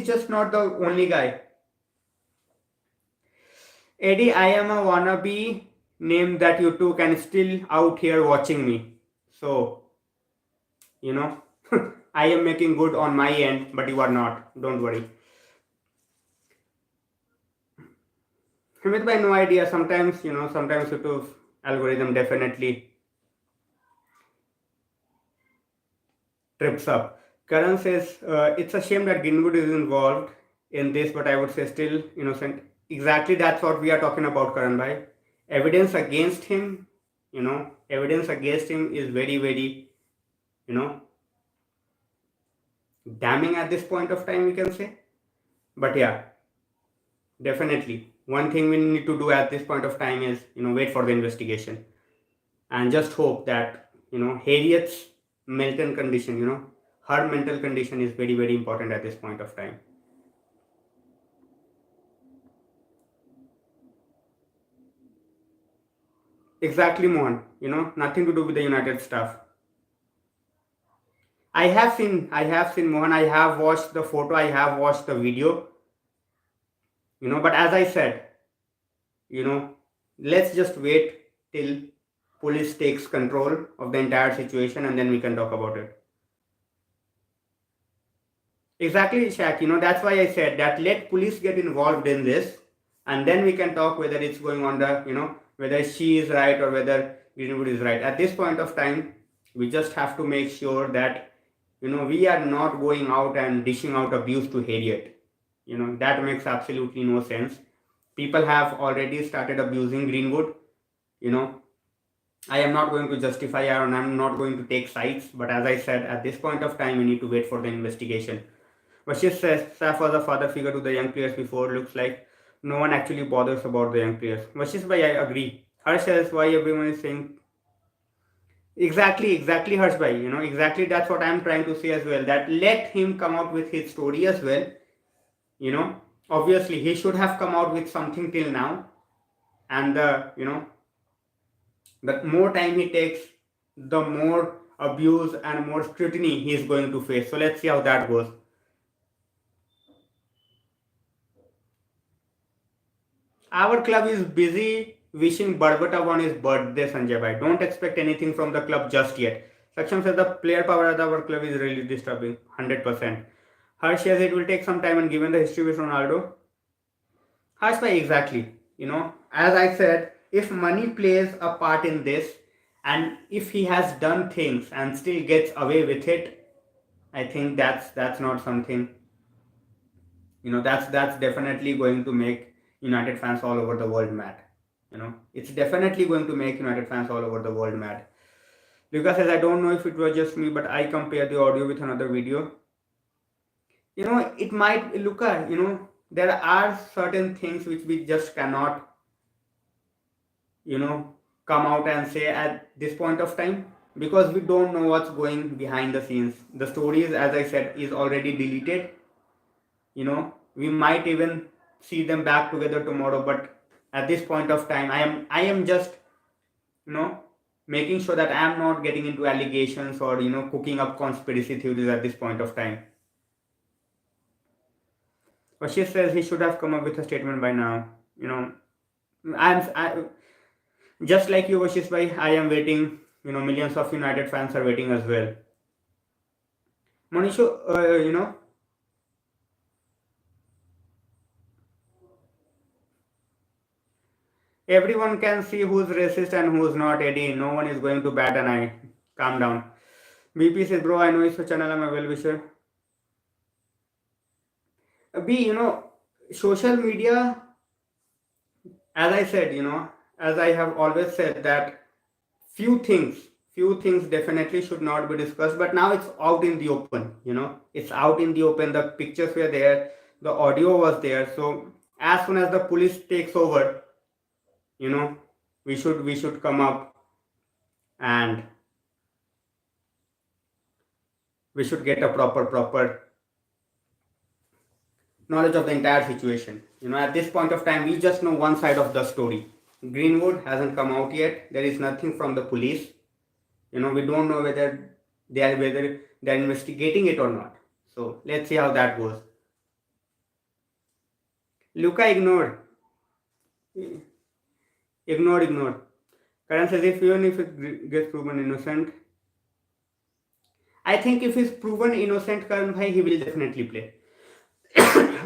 just not the only guy. Eddie, I am a wannabe name that you took and still out here watching me. So, I am making good on my end, but you are not. Don't worry. With my no idea, sometimes YouTube algorithm definitely trips up. Karan says, it's a shame that Greenwood is involved in this, but I would say still innocent. Exactly, that's what we are talking about, Karan bhai. Evidence against him, evidence against him is very, very, damning at this point of time, we can say. But yeah, definitely one thing we need to do at this point of time is, wait for the investigation and just hope that, Harriet's mental condition, her mental condition is very, very important at this point of time. Exactly, Mohan. Nothing to do with the United stuff. I have seen Mohan. I have watched the photo. I have watched the video. But as I said, you know, let's just wait till police takes control of the entire situation, and then we can talk about it. Exactly, Shaq. That's why I said that let police get involved in this, and then we can talk whether it's going on whether she is right or whether Greenwood is right. At this point of time, we just have to make sure that, we are not going out and dishing out abuse to Harriet. That makes absolutely no sense. People have already started abusing Greenwood. You know, I am not going to justify and I'm not going to take sides, but as I said, at this point of time, we need to wait for the investigation. Vashish says, Saf was a father figure to the young players before. Looks like no one actually bothers about the young players. Vashish bhai, I agree. Harsh says, why everyone is saying. Exactly, Harsh bhai. Exactly that's what I'm trying to say as well. That let him come out with his story as well. You know, Obviously, he should have come out with something till now. And the more time he takes, the more abuse and more scrutiny he is going to face. So let's see how that goes. Our club is busy wishing Barbata on his birthday, Sanjay bhai. Don't expect anything from the club just yet. Saksham says the player power at our club is really disturbing. 100%. Harsh says it will take some time, and given the history with Ronaldo. Harsh bhai, exactly. As I said, if money plays a part in this, and if he has done things and still gets away with it, I think that's not something. That's definitely going to make United fans all over the world mad. It's definitely going to make United fans all over the world mad. Lucas says, I don't know if it was just me, but I compare the audio with another video. It might, Luca, there are certain things which we just cannot, you know, come out and say at this point of time, because we don't know what's going behind the scenes. The stories, as I said, is already deleted. We might even see them back together tomorrow, but at this point of time, I am just, you know making sure that I am not getting into allegations or cooking up conspiracy theories at this point of time. Vashish says he should have come up with a statement by now. I just like you, Vashish bhai, I am waiting. Millions of United fans are waiting as well. Monisho, everyone can see who's racist and who's not, Eddie. No one is going to bat an eye. Calm down. BP says, bro, I know it's your channel. I'm a well wisher. B, social media, as I said, as I have always said, that few things, few things definitely should not be discussed. But now it's out in the open. It's out in the open. The pictures were there, the audio was there. So as soon as the police takes over, you know, we should come up and we should get a proper knowledge of the entire situation. At this point of time, we just know one side of the story. Greenwood hasn't come out yet. There is nothing from the police. We don't know whether they're investigating it or not. So let's see how that goes. Luca ignored. Ignore. Karan says even if it gets proven innocent, I think if he's proven innocent, Karan bhai, he will definitely play.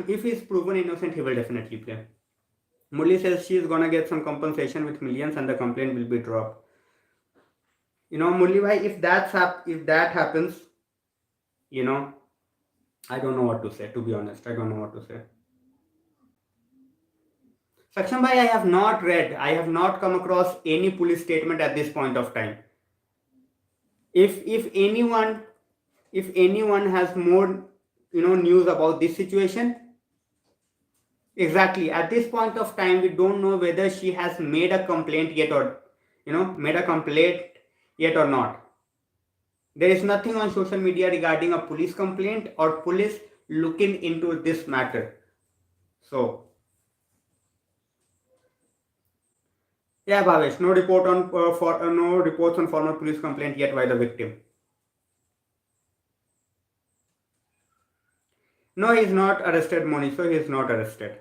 If he's proven innocent, he will definitely play. Murli says she is gonna get some compensation with millions and the complaint will be dropped. Murli bhai, if that happens, I don't know what to say. To be honest, I don't know what to say. Saksham bhai, I have not come across any police statement at this point of time. If anyone has more news about this situation, Exactly. At this point of time, we don't know whether she has made a complaint yet or, made a complaint yet or not. There is nothing on social media regarding a police complaint or police looking into this matter. So, yeah, Bhavesh, no reports on former police complaint yet by the victim. No, he's not arrested, Moni. So he's not arrested.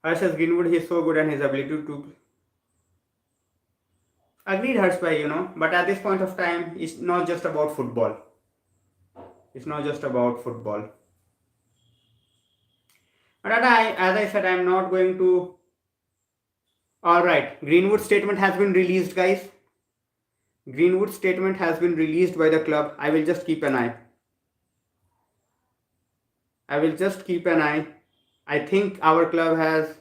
Harsh says Greenwood, he's so good and his ability to agreed Harshbhai, but at this point of time, it's not just about football. It's not just about football. But as I said, I'm not going to. All right, Greenwood statement has been released, guys. Greenwood statement has been released by the club. I will just keep an eye. I will just keep an eye. I think our club has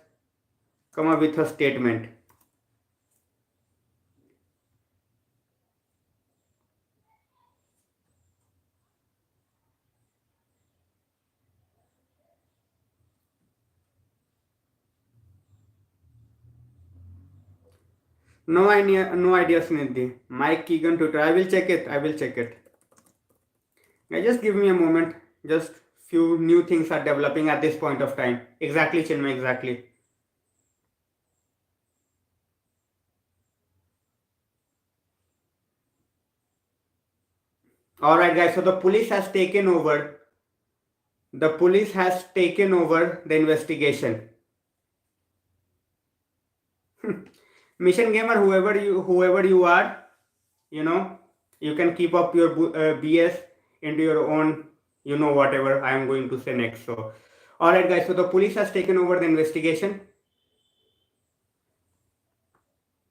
come up with a statement. No idea, Snidhi. Mike Keegan Twitter. I will check it. I will check it. Just give me a moment. Just few new things are developing at this point of time. Exactly, Chinmay, exactly. Alright guys, so the police has taken over. The police has taken over the investigation. Mission Gamer, whoever you are, you can keep up your BS into your own, whatever I am going to say next. So, alright guys, so the police has taken over the investigation.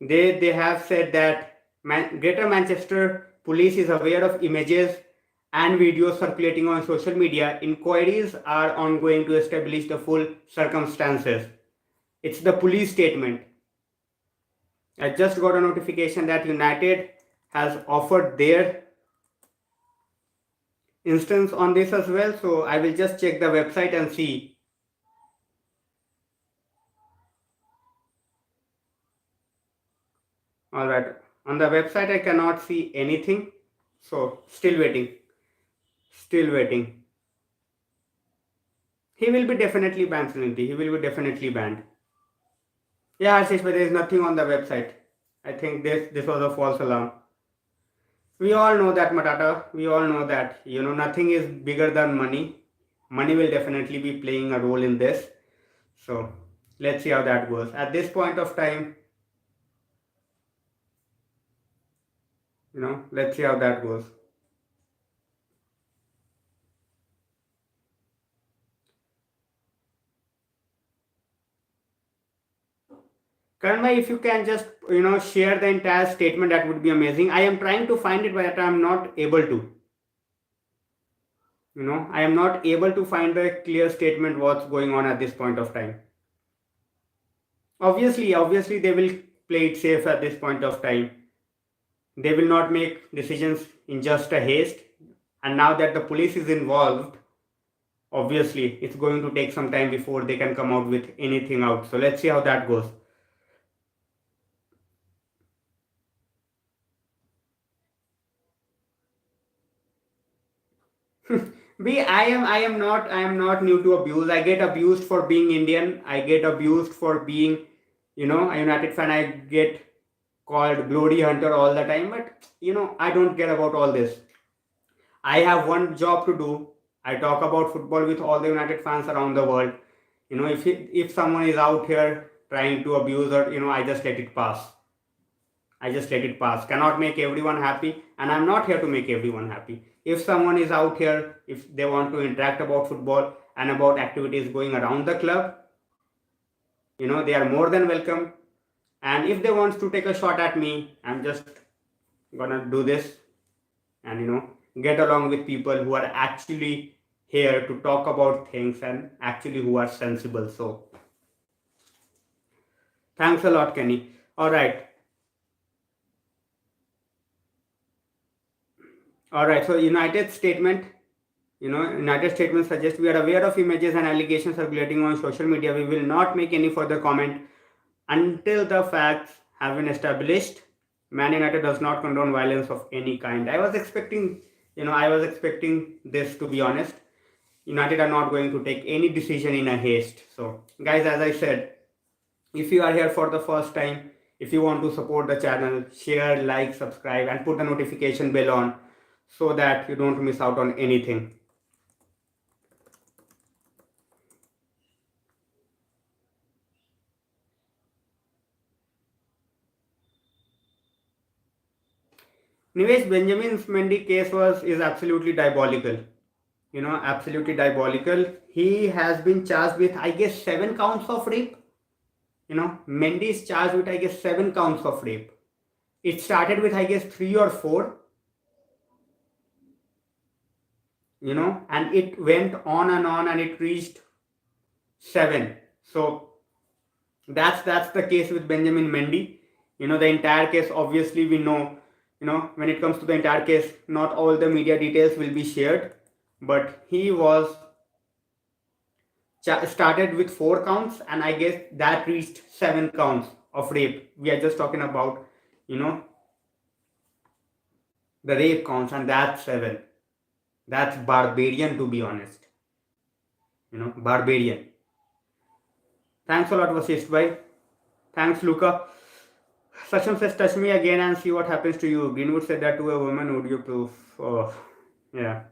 They have said that Greater Manchester Police is aware of images and videos circulating on social media. Inquiries are ongoing to establish the full circumstances. It's the police statement. I just got a notification that United has offered their instance on this as well. So I will just check the website and see. Alright, on the website I cannot see anything. So still waiting. Still waiting. He will be definitely banned, Suniti. He will be definitely banned. Yeah, Ashish, but there is nothing on the website. I think this was a false alarm. We all know that, Matata. We all know that, nothing is bigger than money. Money will definitely be playing a role in this. So, let's see how that goes. At this point of time, let's see how that goes. Karan, if you can just, share the entire statement, that would be amazing. I am trying to find it, but I am not able to. I am not able to find the clear statement what's going on at this point of time. Obviously they will play it safe at this point of time. They will not make decisions in just a haste. And now that the police is involved, obviously it's going to take some time before they can come out with anything out. So let's see how that goes. I am not new to abuse. I get abused for being Indian. I get abused for being, a United fan. I get called glory hunter all the time, but I don't care about all this. I have one job to do. I talk about football with all the United fans around the world. If someone is out here trying to abuse or I just let it pass. I just let it pass. Cannot make everyone happy, and I'm not here to make everyone happy. If someone is out here, if they want to interact about football and about activities going around the club, they are more than welcome. And if they want to take a shot at me, I'm just gonna do this and get along with people who are actually here to talk about things and actually who are sensible. So thanks a lot, Kenny. All right, so United statement. United Statements suggest we are aware of images and allegations circulating on social media. We will not make any further comment until the facts have been established. Man United does not condone violence of any kind. I was expecting this, to be honest. United are not going to take any decision in a haste. So, guys, as I said, if you are here for the first time, if you want to support the channel, share, like, subscribe, and put the notification bell on so that you don't miss out on anything. Nivesh, Benjamin Mendy case is absolutely diabolical. Absolutely diabolical. He has been charged with, I guess, 7 counts of rape. Mendy is charged with, I guess, 7 counts of rape. It started with, I guess, 3 or 4. And it went on and it reached 7. So that's the case with Benjamin Mendy. The entire case, obviously, we know. When it comes to the entire case, not all the media details will be shared, but he was started with 4 counts, and I guess that reached 7 counts of rape. We are just talking about, the rape counts, and that's 7. That's barbarian, to be honest. Barbarian. Thanks a lot, Vasisht bhai. Thanks, Luca. Sachin says, touch me again and see what happens to you. Greenwood said that to a woman. Would you proof? Oh, yeah.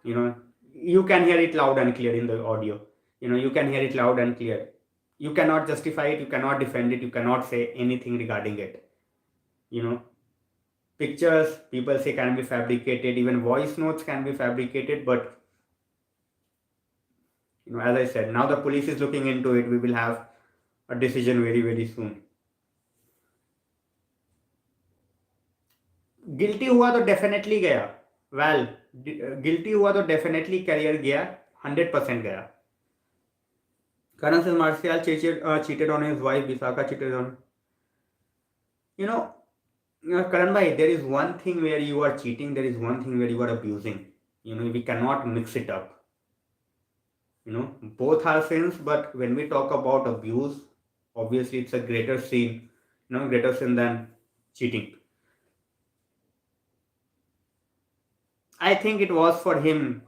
You can hear it loud and clear in the audio. You can hear it loud and clear. You cannot justify it. You cannot defend it. You cannot say anything regarding it. Pictures, people say, can be fabricated. Even voice notes can be fabricated. But, as I said, now the police is looking into it. We will have a decision very, very soon. Guilty हुआ तो definitely गया. Well, guilty हुआ तो definitely career गया, 100% गया. Karan says Martial cheated on his wife. Bisaka cheated on. Karan bhai, there is one thing where you are cheating. There is one thing where you are abusing. We cannot mix it up. Both are sins, but when we talk about abuse, obviously it's a greater sin. Greater sin than cheating. I think it was for him.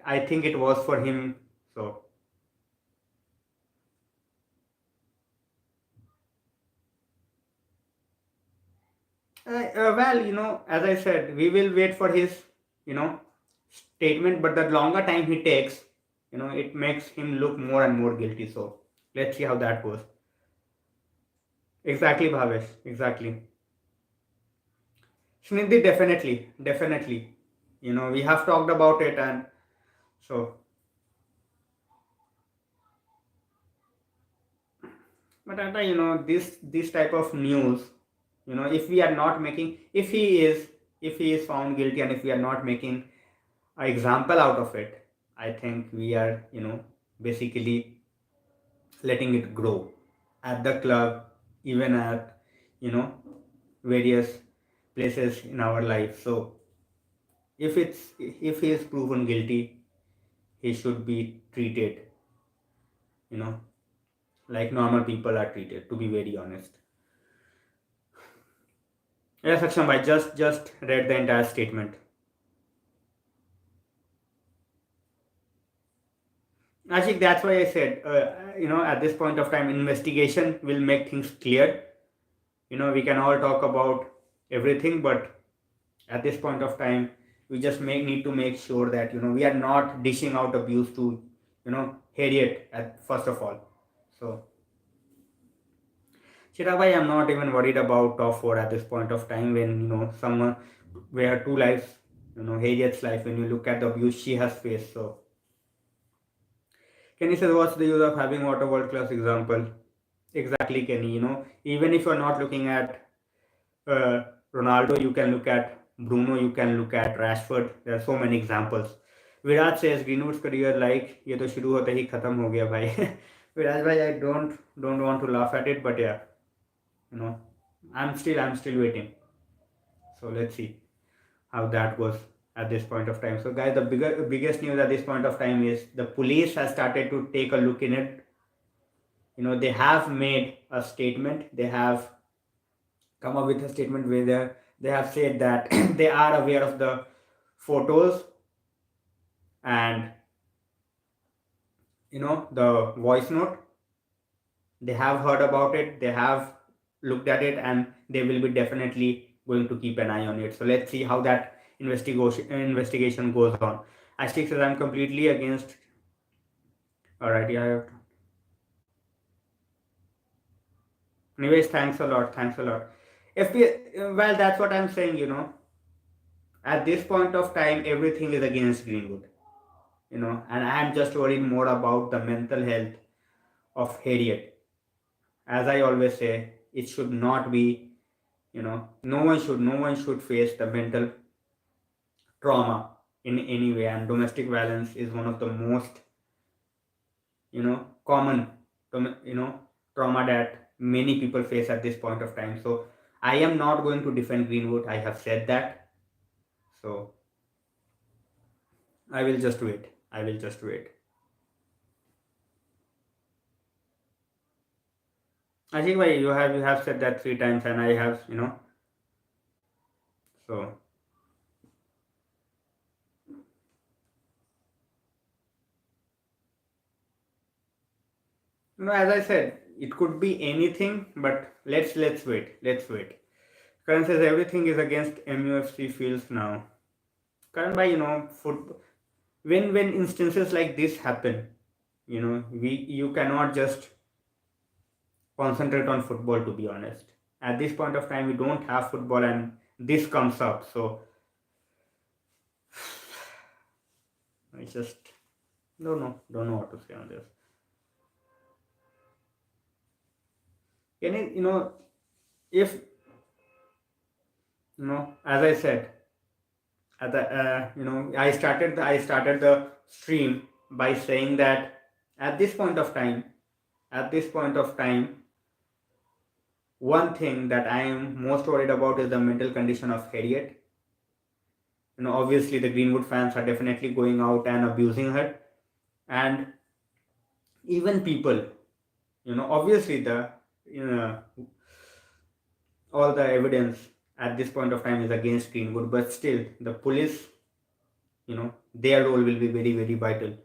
I think it was for him. So. Well, as I said, we will wait for his, statement. But the longer time he takes, it makes him look more and more guilty. So let's see how that goes. Exactly, Bhavesh. Exactly. Snidhi, definitely. We have talked about it, and so. But this type of news, if we are not making, if he is found guilty, and if we are not making an example out of it, I think we are, basically letting it grow at the club, even at, various places in our life. So if he is proven guilty, he should be treated, like normal people are treated, to be very honest. Yes, Aksham, I just read the entire statement. Ashik, that's why I said, at this point of time, investigation will make things clear. We can all talk about everything, but at this point of time, we just need to make sure that, we are not dishing out abuse to, Harriet first of all. So, Chirag, I'm not even worried about top 4 at this point of time when, someone, we have 2 lives, Harriet's life, when you look at the abuse she has faced. So, Kenny says, what's the use of having what a world-class example? Exactly, Kenny. Even if you're not looking at Ronaldo, you can look at Bruno, you can look at Rashford. There are so many examples. Virat says Greenwood's career like ये तो शुरू होते ही खत्म हो गया भाई. Viraj bhai, I don't want to laugh at it, but yeah, I'm still waiting. So let's see how that goes. at this point of time. So guys, the biggest news at this point of time is the police has started to take a look in it. They have made a statement. They have come up with a statement where they have said that they are aware of the photos and the voice note. They have heard about it, they have looked at it, and they will be definitely going to keep an eye on it. So let's see how that investigation goes on. Ashtik says I'm completely against. All right, yeah. Anyways, thanks a lot, thanks a lot. Well, that's what I'm saying. At this point of time, everything is against Greenwood. And I'm just worried more about the mental health of Harriet. As I always say, it should not be. No one should face the mental trauma in any way, and domestic violence is one of the most common trauma that many people face at this point of time. So I am not going to defend Greenwood. I have said that. So I will just wait. I will just wait. I think why you have said that 3 times, and I have so as I said, it could be anything, but let's wait. Let's wait. Karan says everything is against MUFC fields now. Karan, by foot when instances like this happen, you cannot just concentrate on football. To be honest, at this point of time, we don't have football, and this comes up. So I just don't know what to say on this. Can it, if as I said, at the I started the stream by saying that at this point of time, one thing that I am most worried about is the mental condition of Harriet. Obviously the Greenwood fans are definitely going out and abusing her, and even people, obviously the all the evidence at this point of time is against Greenwood, but still the police, their role will be very, very vital.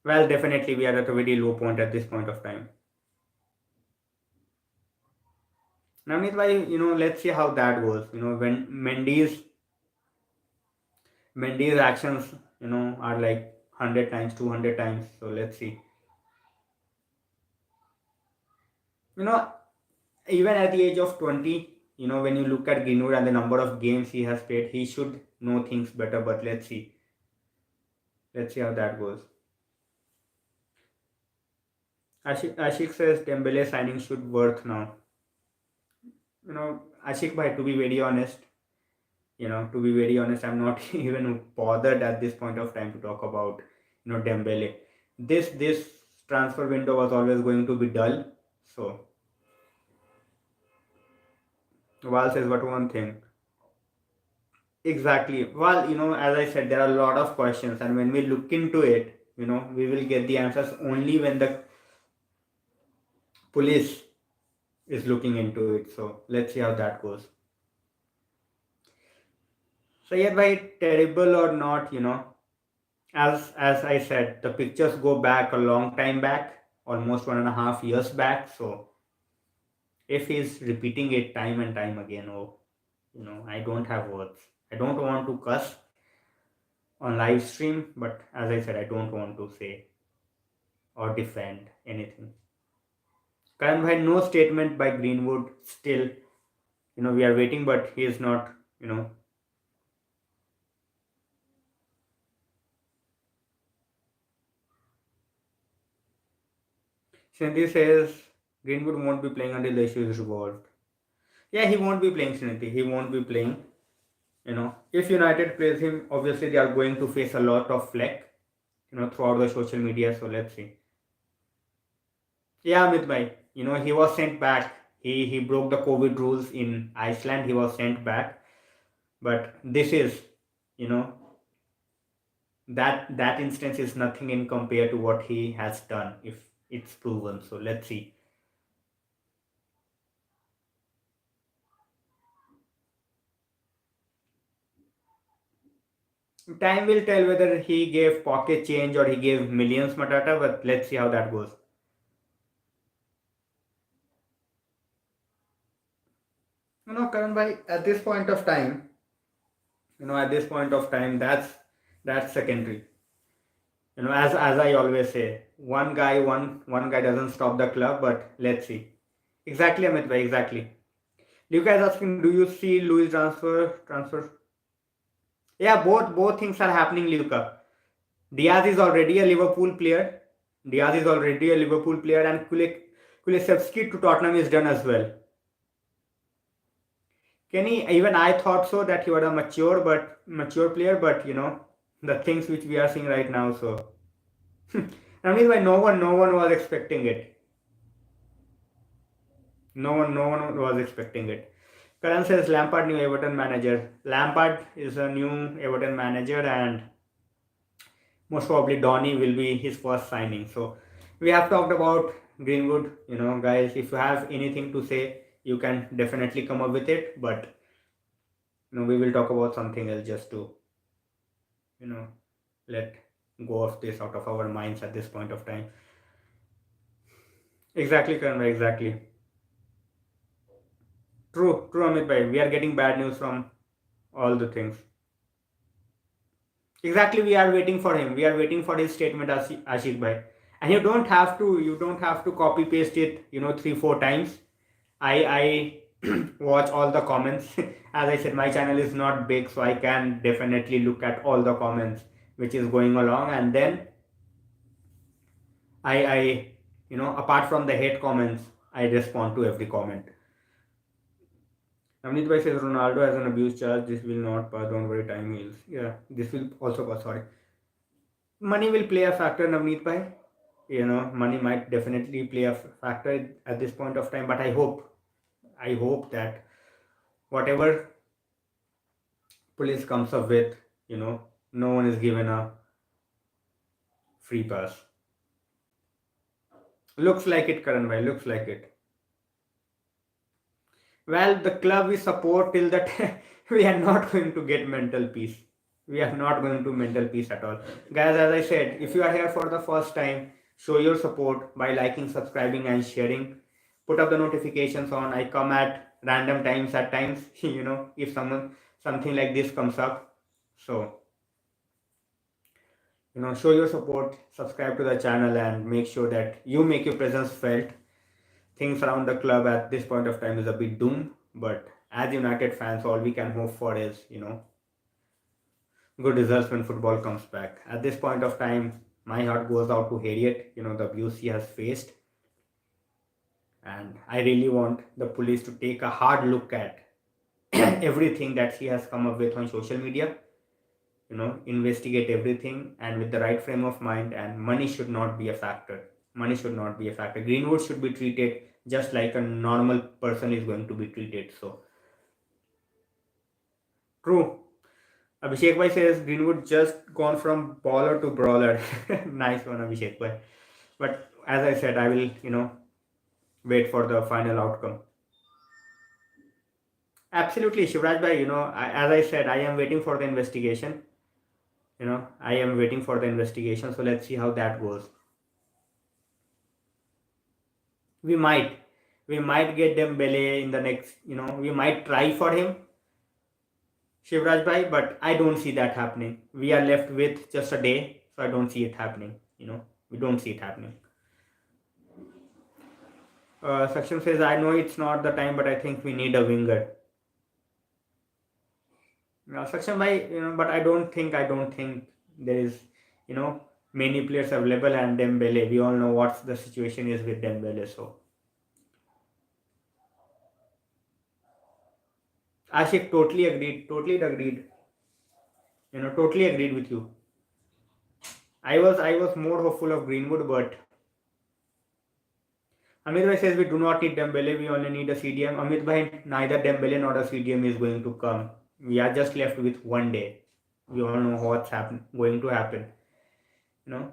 Well, definitely we are at a very low point at this point of time. Navneet bhai, let's see how that goes. When Mendy's actions, are like 100 times, 200 times. So let's see. You know, Even at the age of 20, when you look at Greenwood and the number of games he has played, he should know things better. But let's see. Let's see how that goes. Ashik says Dembele signing should worth now. Ashik bhai, to be very honest, I'm not even bothered at this point of time to talk about, Dembele. This transfer window was always going to be dull. So, Val says, but one thing. Exactly. Well, as I said, there are a lot of questions, and when we look into it, we will get the answers only when the police is looking into it. So, let's see how that goes. So, yeah, by terrible or not, as I said, the pictures go back a long time back, almost 1.5 years back. So, if he's repeating it time and time again, I don't have words. I don't want to cuss on live stream, but as I said, I don't want to say or defend anything. Karan bhai, no statement by Greenwood still. We are waiting, but he is not. Srinidhi says Greenwood won't be playing until the issue is resolved. Yeah, he won't be playing, Srinidhi. He won't be playing. If United plays him, obviously they are going to face a lot of flack, throughout the social media. So let's see. Yeah, Amit bhai, he was sent back. He broke the COVID rules in Iceland. He was sent back. But this is, that instance is nothing in compare to what he has done if it's proven. So let's see. Time will tell whether he gave pocket change or he gave millions Matata, but let's see how that goes. Karan bhai, at this point of time, at this point of time, that's secondary. As I always say, one guy doesn't stop the club, but let's see. Exactly, Amit bhai, exactly. Luca is asking, do you see Louis transfer? Yeah, both things are happening, Luca. Diaz is already a Liverpool player. Diaz is already a Liverpool player, and Kulusevski to Tottenham is done as well. Kenny, even I thought so that he was a mature player, but the things which we are seeing right now. So I mean, why no one was expecting it. No one was expecting it. Karan says Lampard new Everton manager. Lampard is a new Everton manager, and most probably Donny will be his first signing. So we have talked about Greenwood. Guys, if you have anything to say, you can definitely come up with it. But we will talk about something else just to you know let go of this out of our minds at this point of time. Exactly, Karan, exactly. True, Amit bhai. We are getting bad news from all the things. Exactly, we are waiting for him. We are waiting for his statement, Ashik bhai. And you don't have to copy paste it, 3-4 times. I watch all the comments. As I said, my channel is not big, so I can definitely look at all the comments which is going along, and then I apart from the hate comments, I respond to every comment. Navneet Bhai says Ronaldo has an abuse charge. This will not pass. Don't worry, time heals. Yeah, this will also pass. Sorry, money will play a factor, Navneet Bhai. Money might definitely play a factor at this point of time. But I hope that whatever police comes up with, no one is given a free pass. Looks like it, Karan Bhai. Looks like it. Well, the club we support till that we are not going to get mental peace. We are not going to mental peace at all. Guys, as I said, if you are here for the first time, show your support by liking, subscribing, and sharing. Put up the notifications on. I come at random times at times, if something like this comes up. So, show your support, subscribe to the channel, and make sure that you make your presence felt. Things around the club at this point of time is a bit doom, but as United fans, all we can hope for is, good results when football comes back. At this point of time, my heart goes out to Harriet, the abuse he has faced. And I really want the police to take a hard look at everything that he has come up with on social media, investigate everything and with the right frame of mind, and money should not be a factor. Money should not be a factor. Greenwood should be treated just like a normal person is going to be treated. So, true. Abhishek Bhai says Greenwood just gone from baller to brawler. Nice one, Abhishek Bhai. But as I said, I will, wait for the final outcome. Absolutely, Shivraj Bhai, as I said, I am waiting for the investigation. I am waiting for the investigation. So let's see how that goes. We might, we might get Dembele in the next, we might try for him, Shivraj Bhai, but I don't see that happening. We are left with just a day, so I don't see it happening. We don't see it happening. Section says, I know it's not the time, but I think we need a winger. Section by, but I don't think there is, many players available, and Dembele. We all know what the situation is with Dembele. So Ashik totally agreed. Totally agreed. Totally agreed with you. I was more hopeful of Greenwood, but Amit Bhai says we do not need Dembele. We only need a CDM. Amit Bhai, neither Dembele nor a CDM is going to come. We are just left with one day. We all know what's going to happen. You know,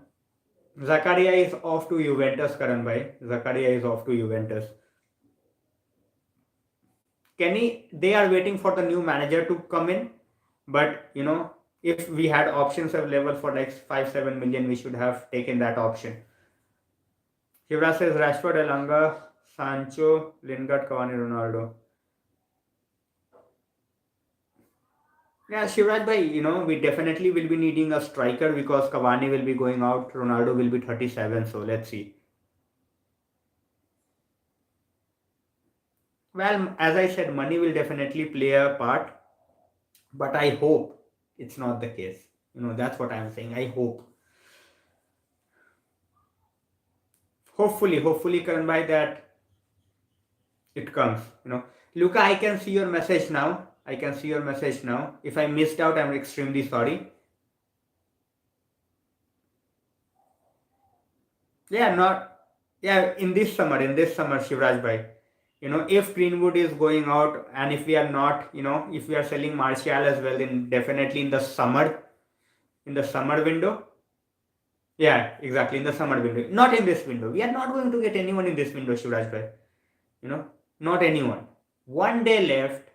Zakaria is off to Juventus, Karan bhai. Zakaria is off to Juventus. Kenny, they are waiting for the new manager to come in, but if we had options available for like 5-7 million, we should have taken that option. Shivraj says Rashford, Elanga, Sancho, Lingard, Cavani, Ronaldo. Yeah, Shivraj bhai, we definitely will be needing a striker because Cavani will be going out, Ronaldo will be 37, so let's see. Well, as I said, money will definitely play a part, but I hope it's not the case. That's what I'm saying. I hope. Hopefully, Karan bhai, that it comes. Luca, I can see your message now. If I missed out, I'm extremely sorry. Yeah, not yeah. In this summer, Shivraj bhai. If Greenwood is going out and if we are not, if we are selling Martial as well, then definitely in the summer window. Yeah, exactly, in the summer window. Not in this window. We are not going to get anyone in this window, Shivraj bhai. Not anyone. One day left.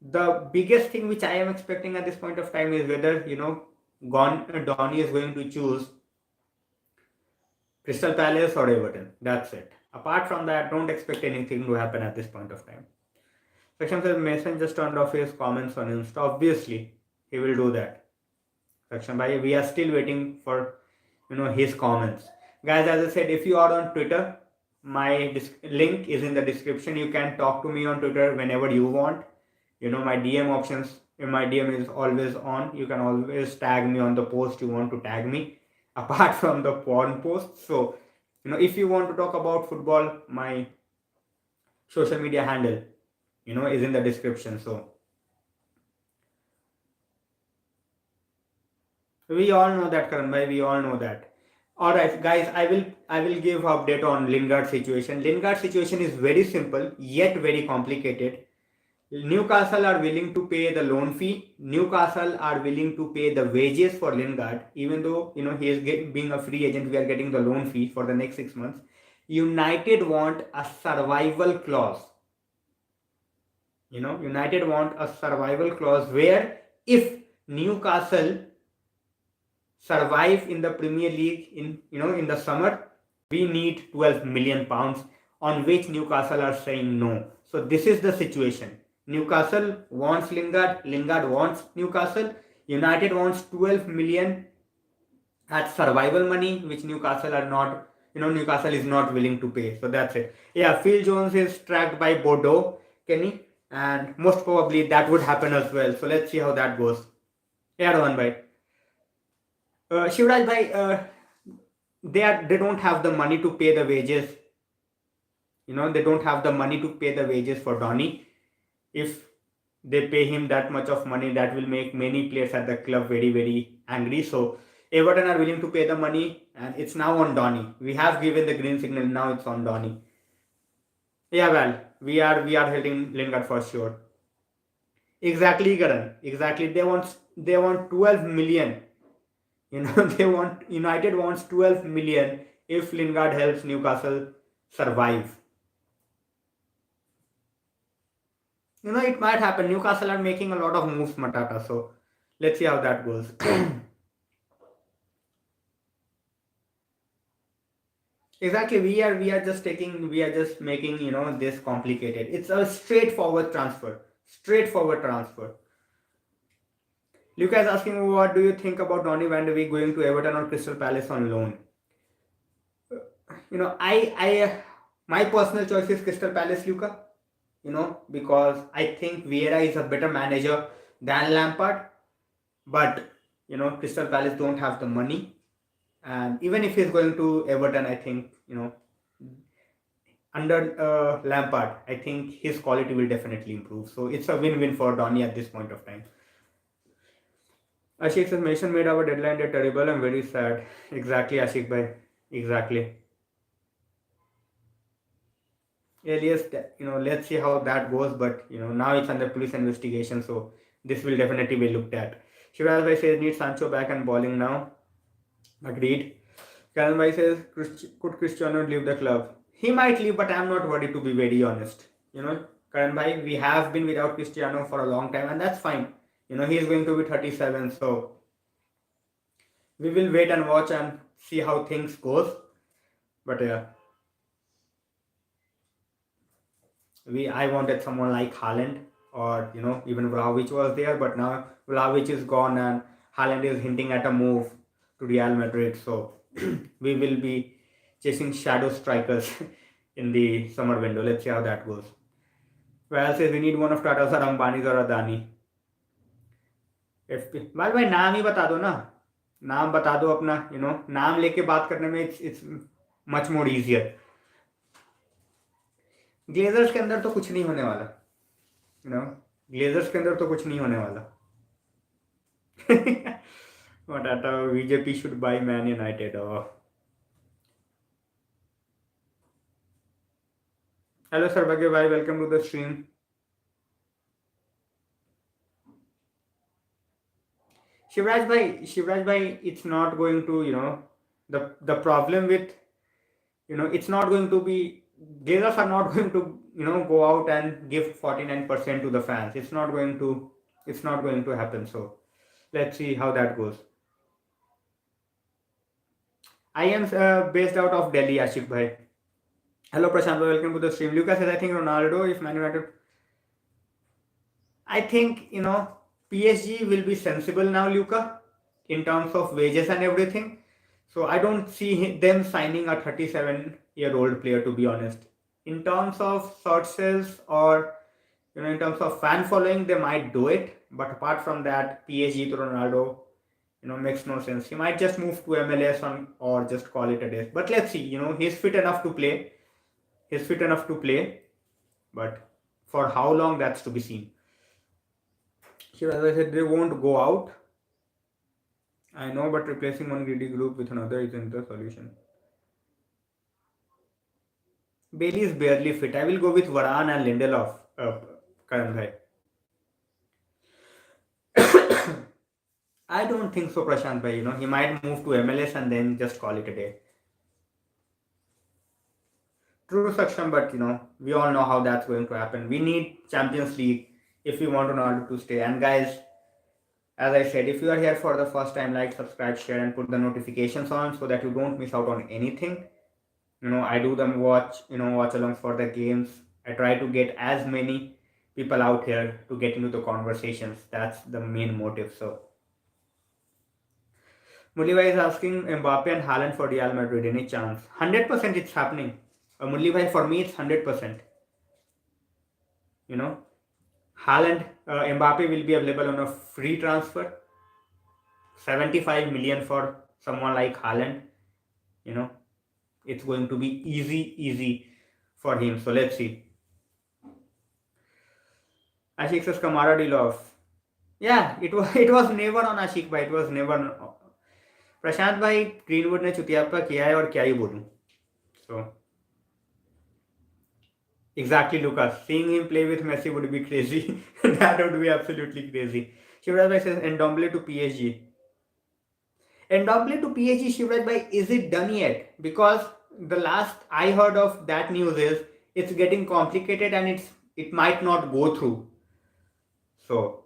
The biggest thing which I am expecting at this point of time is whether, Donny is going to choose Crystal Palace or Everton. That's it. Apart from that, don't expect anything to happen at this point of time. Section says Mason just turned off his comments on Insta. Obviously, he will do that. Section by we are still waiting for his comments. Guys, as I said, if you are on Twitter, my link is in the description. You can talk to me on Twitter whenever you want. My DM options. My DM is always on. You can always tag me on the post you want to tag me, apart from the porn posts. So, if you want to talk about football, my social media handle, is in the description. So we all know that, Karan bhai. We all know that. All right, guys. I will give update on Lingard situation. Lingard situation is very simple yet very complicated. Newcastle are willing to pay the loan fee. Newcastle are willing to pay the wages for Lingard, even though he is being a free agent. We are getting the loan fee for the next 6 months. United want a survival clause. United want a survival clause where if Newcastle survive in the Premier League in the summer, we need 12 million pounds, on which Newcastle are saying no. So this is the situation. Newcastle wants Lingard, Lingard wants Newcastle, United wants 12 million at survival money, which Newcastle are not, Newcastle is not willing to pay. So that's it. Yeah, Phil Jones is tracked by Bordeaux, Kenny, and most probably that would happen as well. So let's see how that goes. Yeah, Rohan bhai. Shivraj bhai, they don't have the money to pay the wages. They don't have the money to pay the wages for Donny. If they pay him that much of money, that will make many players at the club very, very angry. So Everton are willing to pay the money, and it's now on Donny. We have given the green signal. Now it's on Donny. Yeah, well, we are hitting Lingard for sure. Exactly, Karan. Exactly. They want 12 million. United wants 12 million if Lingard helps Newcastle survive. It might happen. Newcastle are making a lot of moves, Matata. So let's see how that goes. Exactly. We are just making this complicated. It's a straightforward transfer. Lucas is asking, what do you think about Donny van de Beek going to Everton or Crystal Palace on loan? I my personal choice is Crystal Palace, Luca. Because I think Vieira is a better manager than Lampard. But Crystal Palace don't have the money, and even if he's going to Everton, I think under Lampard, I think his quality will definitely improve. So it's a win-win for Donny at this point of time. Ashik says Mason made our deadline day terrible. I'm very sad. Exactly, Ashik bhai. Exactly. Elias, let's see how that goes. But now it's under police investigation, so this will definitely be looked at. Shivraj Bhai says need Sancho back and bowling now. Agreed. Karan Bhai says could Cristiano leave the club? He might leave, but I'm not worried to be very honest. Karan Bhai, we have been without Cristiano for a long time, and that's fine. He's going to be 37, so we will wait and watch and see how things goes. But yeah, I wanted someone like Haaland, or even Vlahovic was there, but now Vlahovic is gone and Haaland is hinting at a move to Real Madrid. So we will be chasing shadow strikers in the summer window. Let's see how that goes. Well, says we need one of Tata's or Ambani's or Adani. FP. भाई नाम ही बता दो ना, नाम बता दो अपना, नाम लेके बात करने में it's much more easier. Glazers के अंदर तो कुछ नहीं होने वाला, ग्लेजर्स के अंदर तो कुछ नहीं होने वाला. But BJP should buy Man United. Oh. Hello Sarvagya bhai, welcome to the stream. Shivraj bhai, it's not going to, the problem with, it's not going to be, Glazers are not going to, go out and give 49% to the fans. It's not going to happen. So let's see how that goes. I am based out of Delhi, Ashik bhai. Hello Prashant, welcome to the stream. Lucas says, I think Ronaldo, if Man United, I think, PSG will be sensible now, Luca, in terms of wages and everything. So I don't see them signing a 37-year-old player, to be honest. In terms of sources or, in terms of fan following, they might do it. But apart from that, PSG to Ronaldo, makes no sense. He might just move to MLS or just call it a day. But let's see, he's fit enough to play. But for how long, that's to be seen. As I said, they won't go out. I know, but replacing one greedy group with another isn't the solution. Bailey is barely fit. I will go with Varane and Lindelof, Karan bhai. I don't think so, Prashant bhai. He might move to MLS and then just call it a day. True, Saksham, but we all know how that's going to happen. We need Champions League if we want Ronaldo to stay. And guys, as I said, if you are here for the first time, like, subscribe, share, and put the notifications on so that you don't miss out on anything. I do them watch alongs for the games. I try to get as many people out here to get into the conversations. That's the main motive. So Mullibai is asking Mbappe and Haaland for Real Madrid. Any chance? 100% it's happening. Mullibai, for me, it's 100%. Haaland, Mbappe will be available on a free transfer. 75 million for someone like Haaland. It's going to be easy for him. So let's see. Ashik says Kamara deal off. Yeah, it was never on Ashik bhai. It was never on. प्रशांत भाई, greenwood ने चुतियापा किया है और क्या ही बोलूं. So exactly, Lucas. Seeing him play with Messi would be crazy. That would be absolutely crazy. Shivraj bhai says Ndombele to PSG. Ndombele to PSG, Shivraj bhai, is it done yet? Because the last I heard of that news is it's getting complicated and it might not go through. So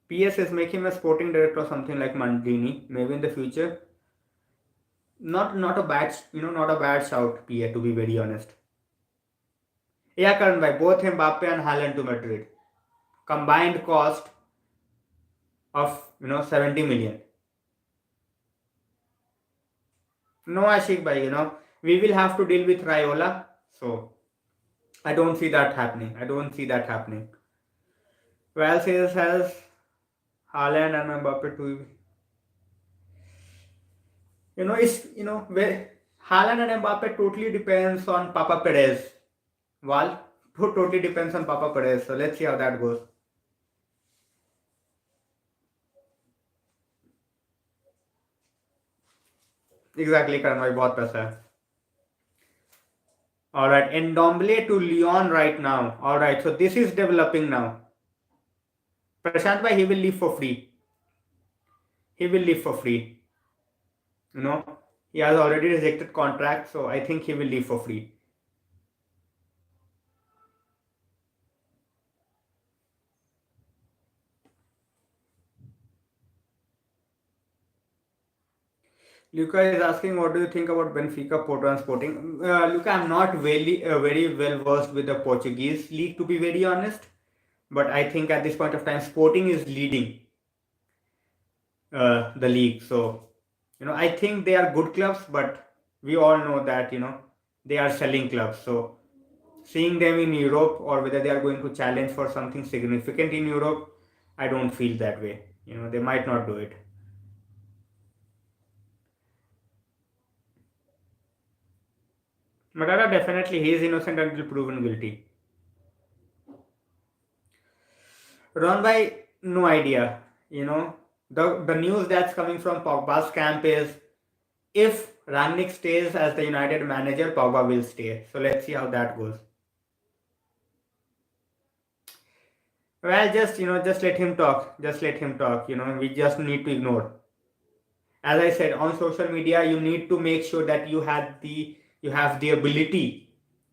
PS is make him a sporting director or something like Maldini, maybe in the future. Not a bad shout, PA, to be very honest. Yeah, Karan bhai, both Mbappe and Haaland to Madrid. Combined cost of 70 million. No, Ashik bhai, we will have to deal with Raiola. So I don't see that happening. Well, says has Haaland and Mbappe to. Where Haaland and Mbappe totally depends on Papa Perez. Totally depends on Papa Perez. So let's see how that goes. Exactly, Karan bhai, बहुत पैसा है. Alright, Ndombele to Lyon right now. Alright, so this is developing now. Prashant Bhai, he will leave for free. He will leave for free. You know, he has already rejected contract, so I think he will leave for free. Luca is asking, what do you think about Benfica, Porto, and Sporting? Luca, I'm not very well versed with the Portuguese league, to be very honest. But I think at this point of time, Sporting is leading the league. So, I think they are good clubs, but we all know that, they are selling clubs. So, seeing them in Europe or whether they are going to challenge for something significant in Europe, I don't feel that way. They might not do it. Matara, definitely, he is innocent until proven guilty. Ron by no idea. The news that's coming from Pogba's camp is if Rangnick stays as the United manager, Pogba will stay. So let's see how that goes. Well, just let him talk. Just let him talk. We just need to ignore. As I said, on social media, you need to make sure that you have the ability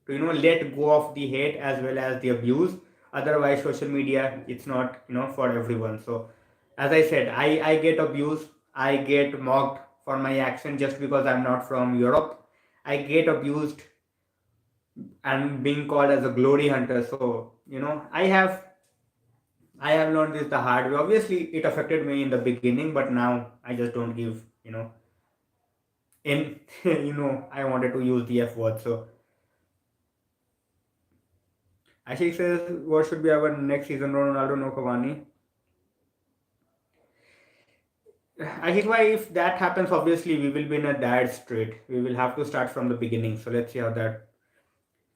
to let go of the hate as well as the abuse. Otherwise, social media, it's not for everyone. So as I said, I get abused, I get mocked for my accent just because I'm not from Europe. I get abused and being called as a glory hunter. So I have learned this the hard way. Obviously, it affected me in the beginning, but now I just don't give in I wanted to use the F word. So Ashik says, what should be our next season? No Ronaldo, no Cavani. I think why if that happens, obviously we will be in a dire strait. We will have to start from the beginning. So let's see how that.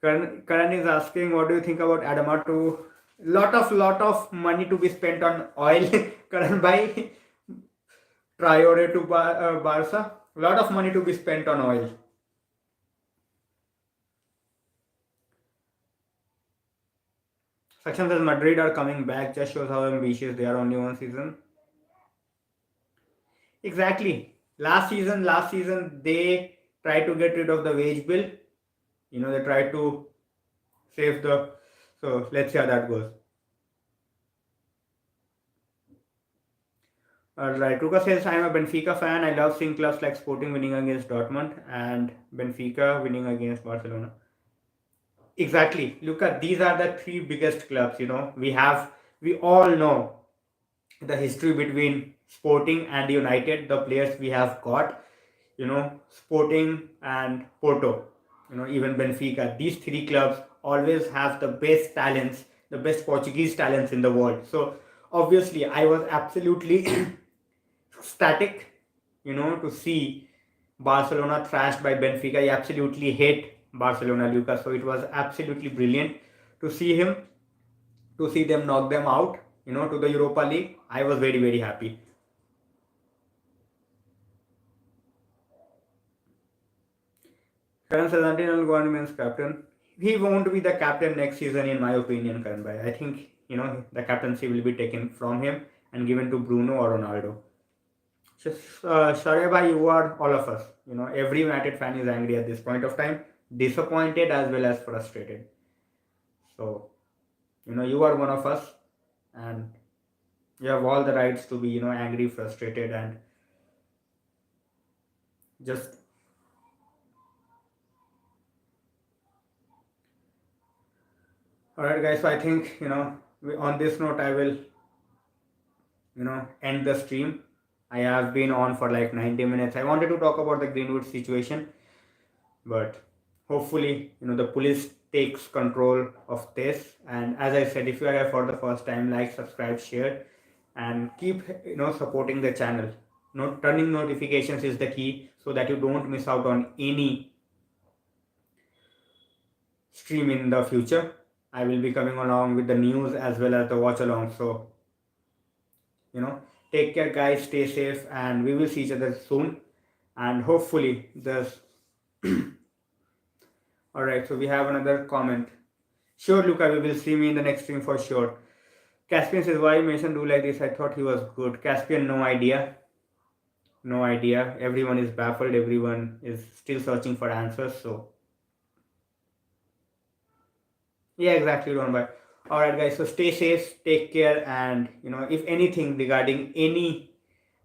Karan is asking, what do you think about Adama to lot of money to be spent on oil? Karan bhai, Traore to Barca, lot of money to be spent on oil. Section says Madrid are coming back. Just shows how ambitious they are. Only one season. Exactly. Last season they tried to get rid of the wage bill. They tried to save the. So let's see how that goes. Alright, Ruka says I'm a Benfica fan. I love seeing clubs like Sporting winning against Dortmund and Benfica winning against Barcelona. Exactly. Look at these are the three biggest clubs. We all know the history between Sporting and United, the players we have got, Sporting and Porto, even Benfica. These three clubs always have the best talents, the best Portuguese talents in the world. So obviously, I was absolutely static, to see Barcelona thrashed by Benfica. I absolutely hate Barcelona, Lucas. So it was absolutely brilliant to see them knock them out, to the Europa League. I was very, very happy. Karan says until Government's captain. He won't be the captain next season, in my opinion, Karan bhai. I think, the captaincy will be taken from him and given to Bruno or Ronaldo. Shahreh bhai, you are all of us. Every United fan is angry at this point of time, disappointed as well as frustrated. So, you are one of us, and you have all the rights to be, angry, frustrated, and just. Alright, guys. So I think on this note, I will end the stream. I have been on for like 90 minutes. I wanted to talk about the Greenwood situation, but hopefully the police takes control of this. And as I said, if you are here for the first time, like, subscribe, share, and keep supporting the channel. Turning notifications is the key so that you don't miss out on any stream in the future. I will be coming along with the news as well as the watch along. So take care, guys, stay safe, and we will see each other soon. And hopefully this. All right, so we have another comment. Sure, Luca, we will see me in the next stream for sure. Caspian says, why Mason do like this? I thought he was good. Caspian, no idea. No idea. Everyone is baffled. Everyone is still searching for answers. So, yeah, exactly, Ronbai. All right, guys. So stay safe, take care, and if anything regarding any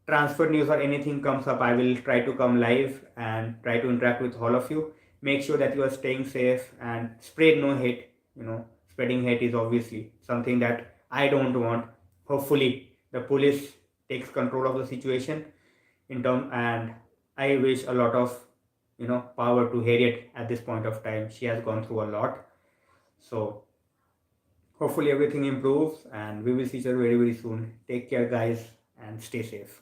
transfer news or anything comes up, I will try to come live and try to interact with all of you. Make sure that you are staying safe and spread no hate. Spreading hate is obviously something that I don't want. Hopefully, the police takes control of the situation and I wish a lot of power to Harriet at this point of time. She has gone through a lot. So hopefully everything improves and we will see each other very, very soon. Take care, guys, and stay safe.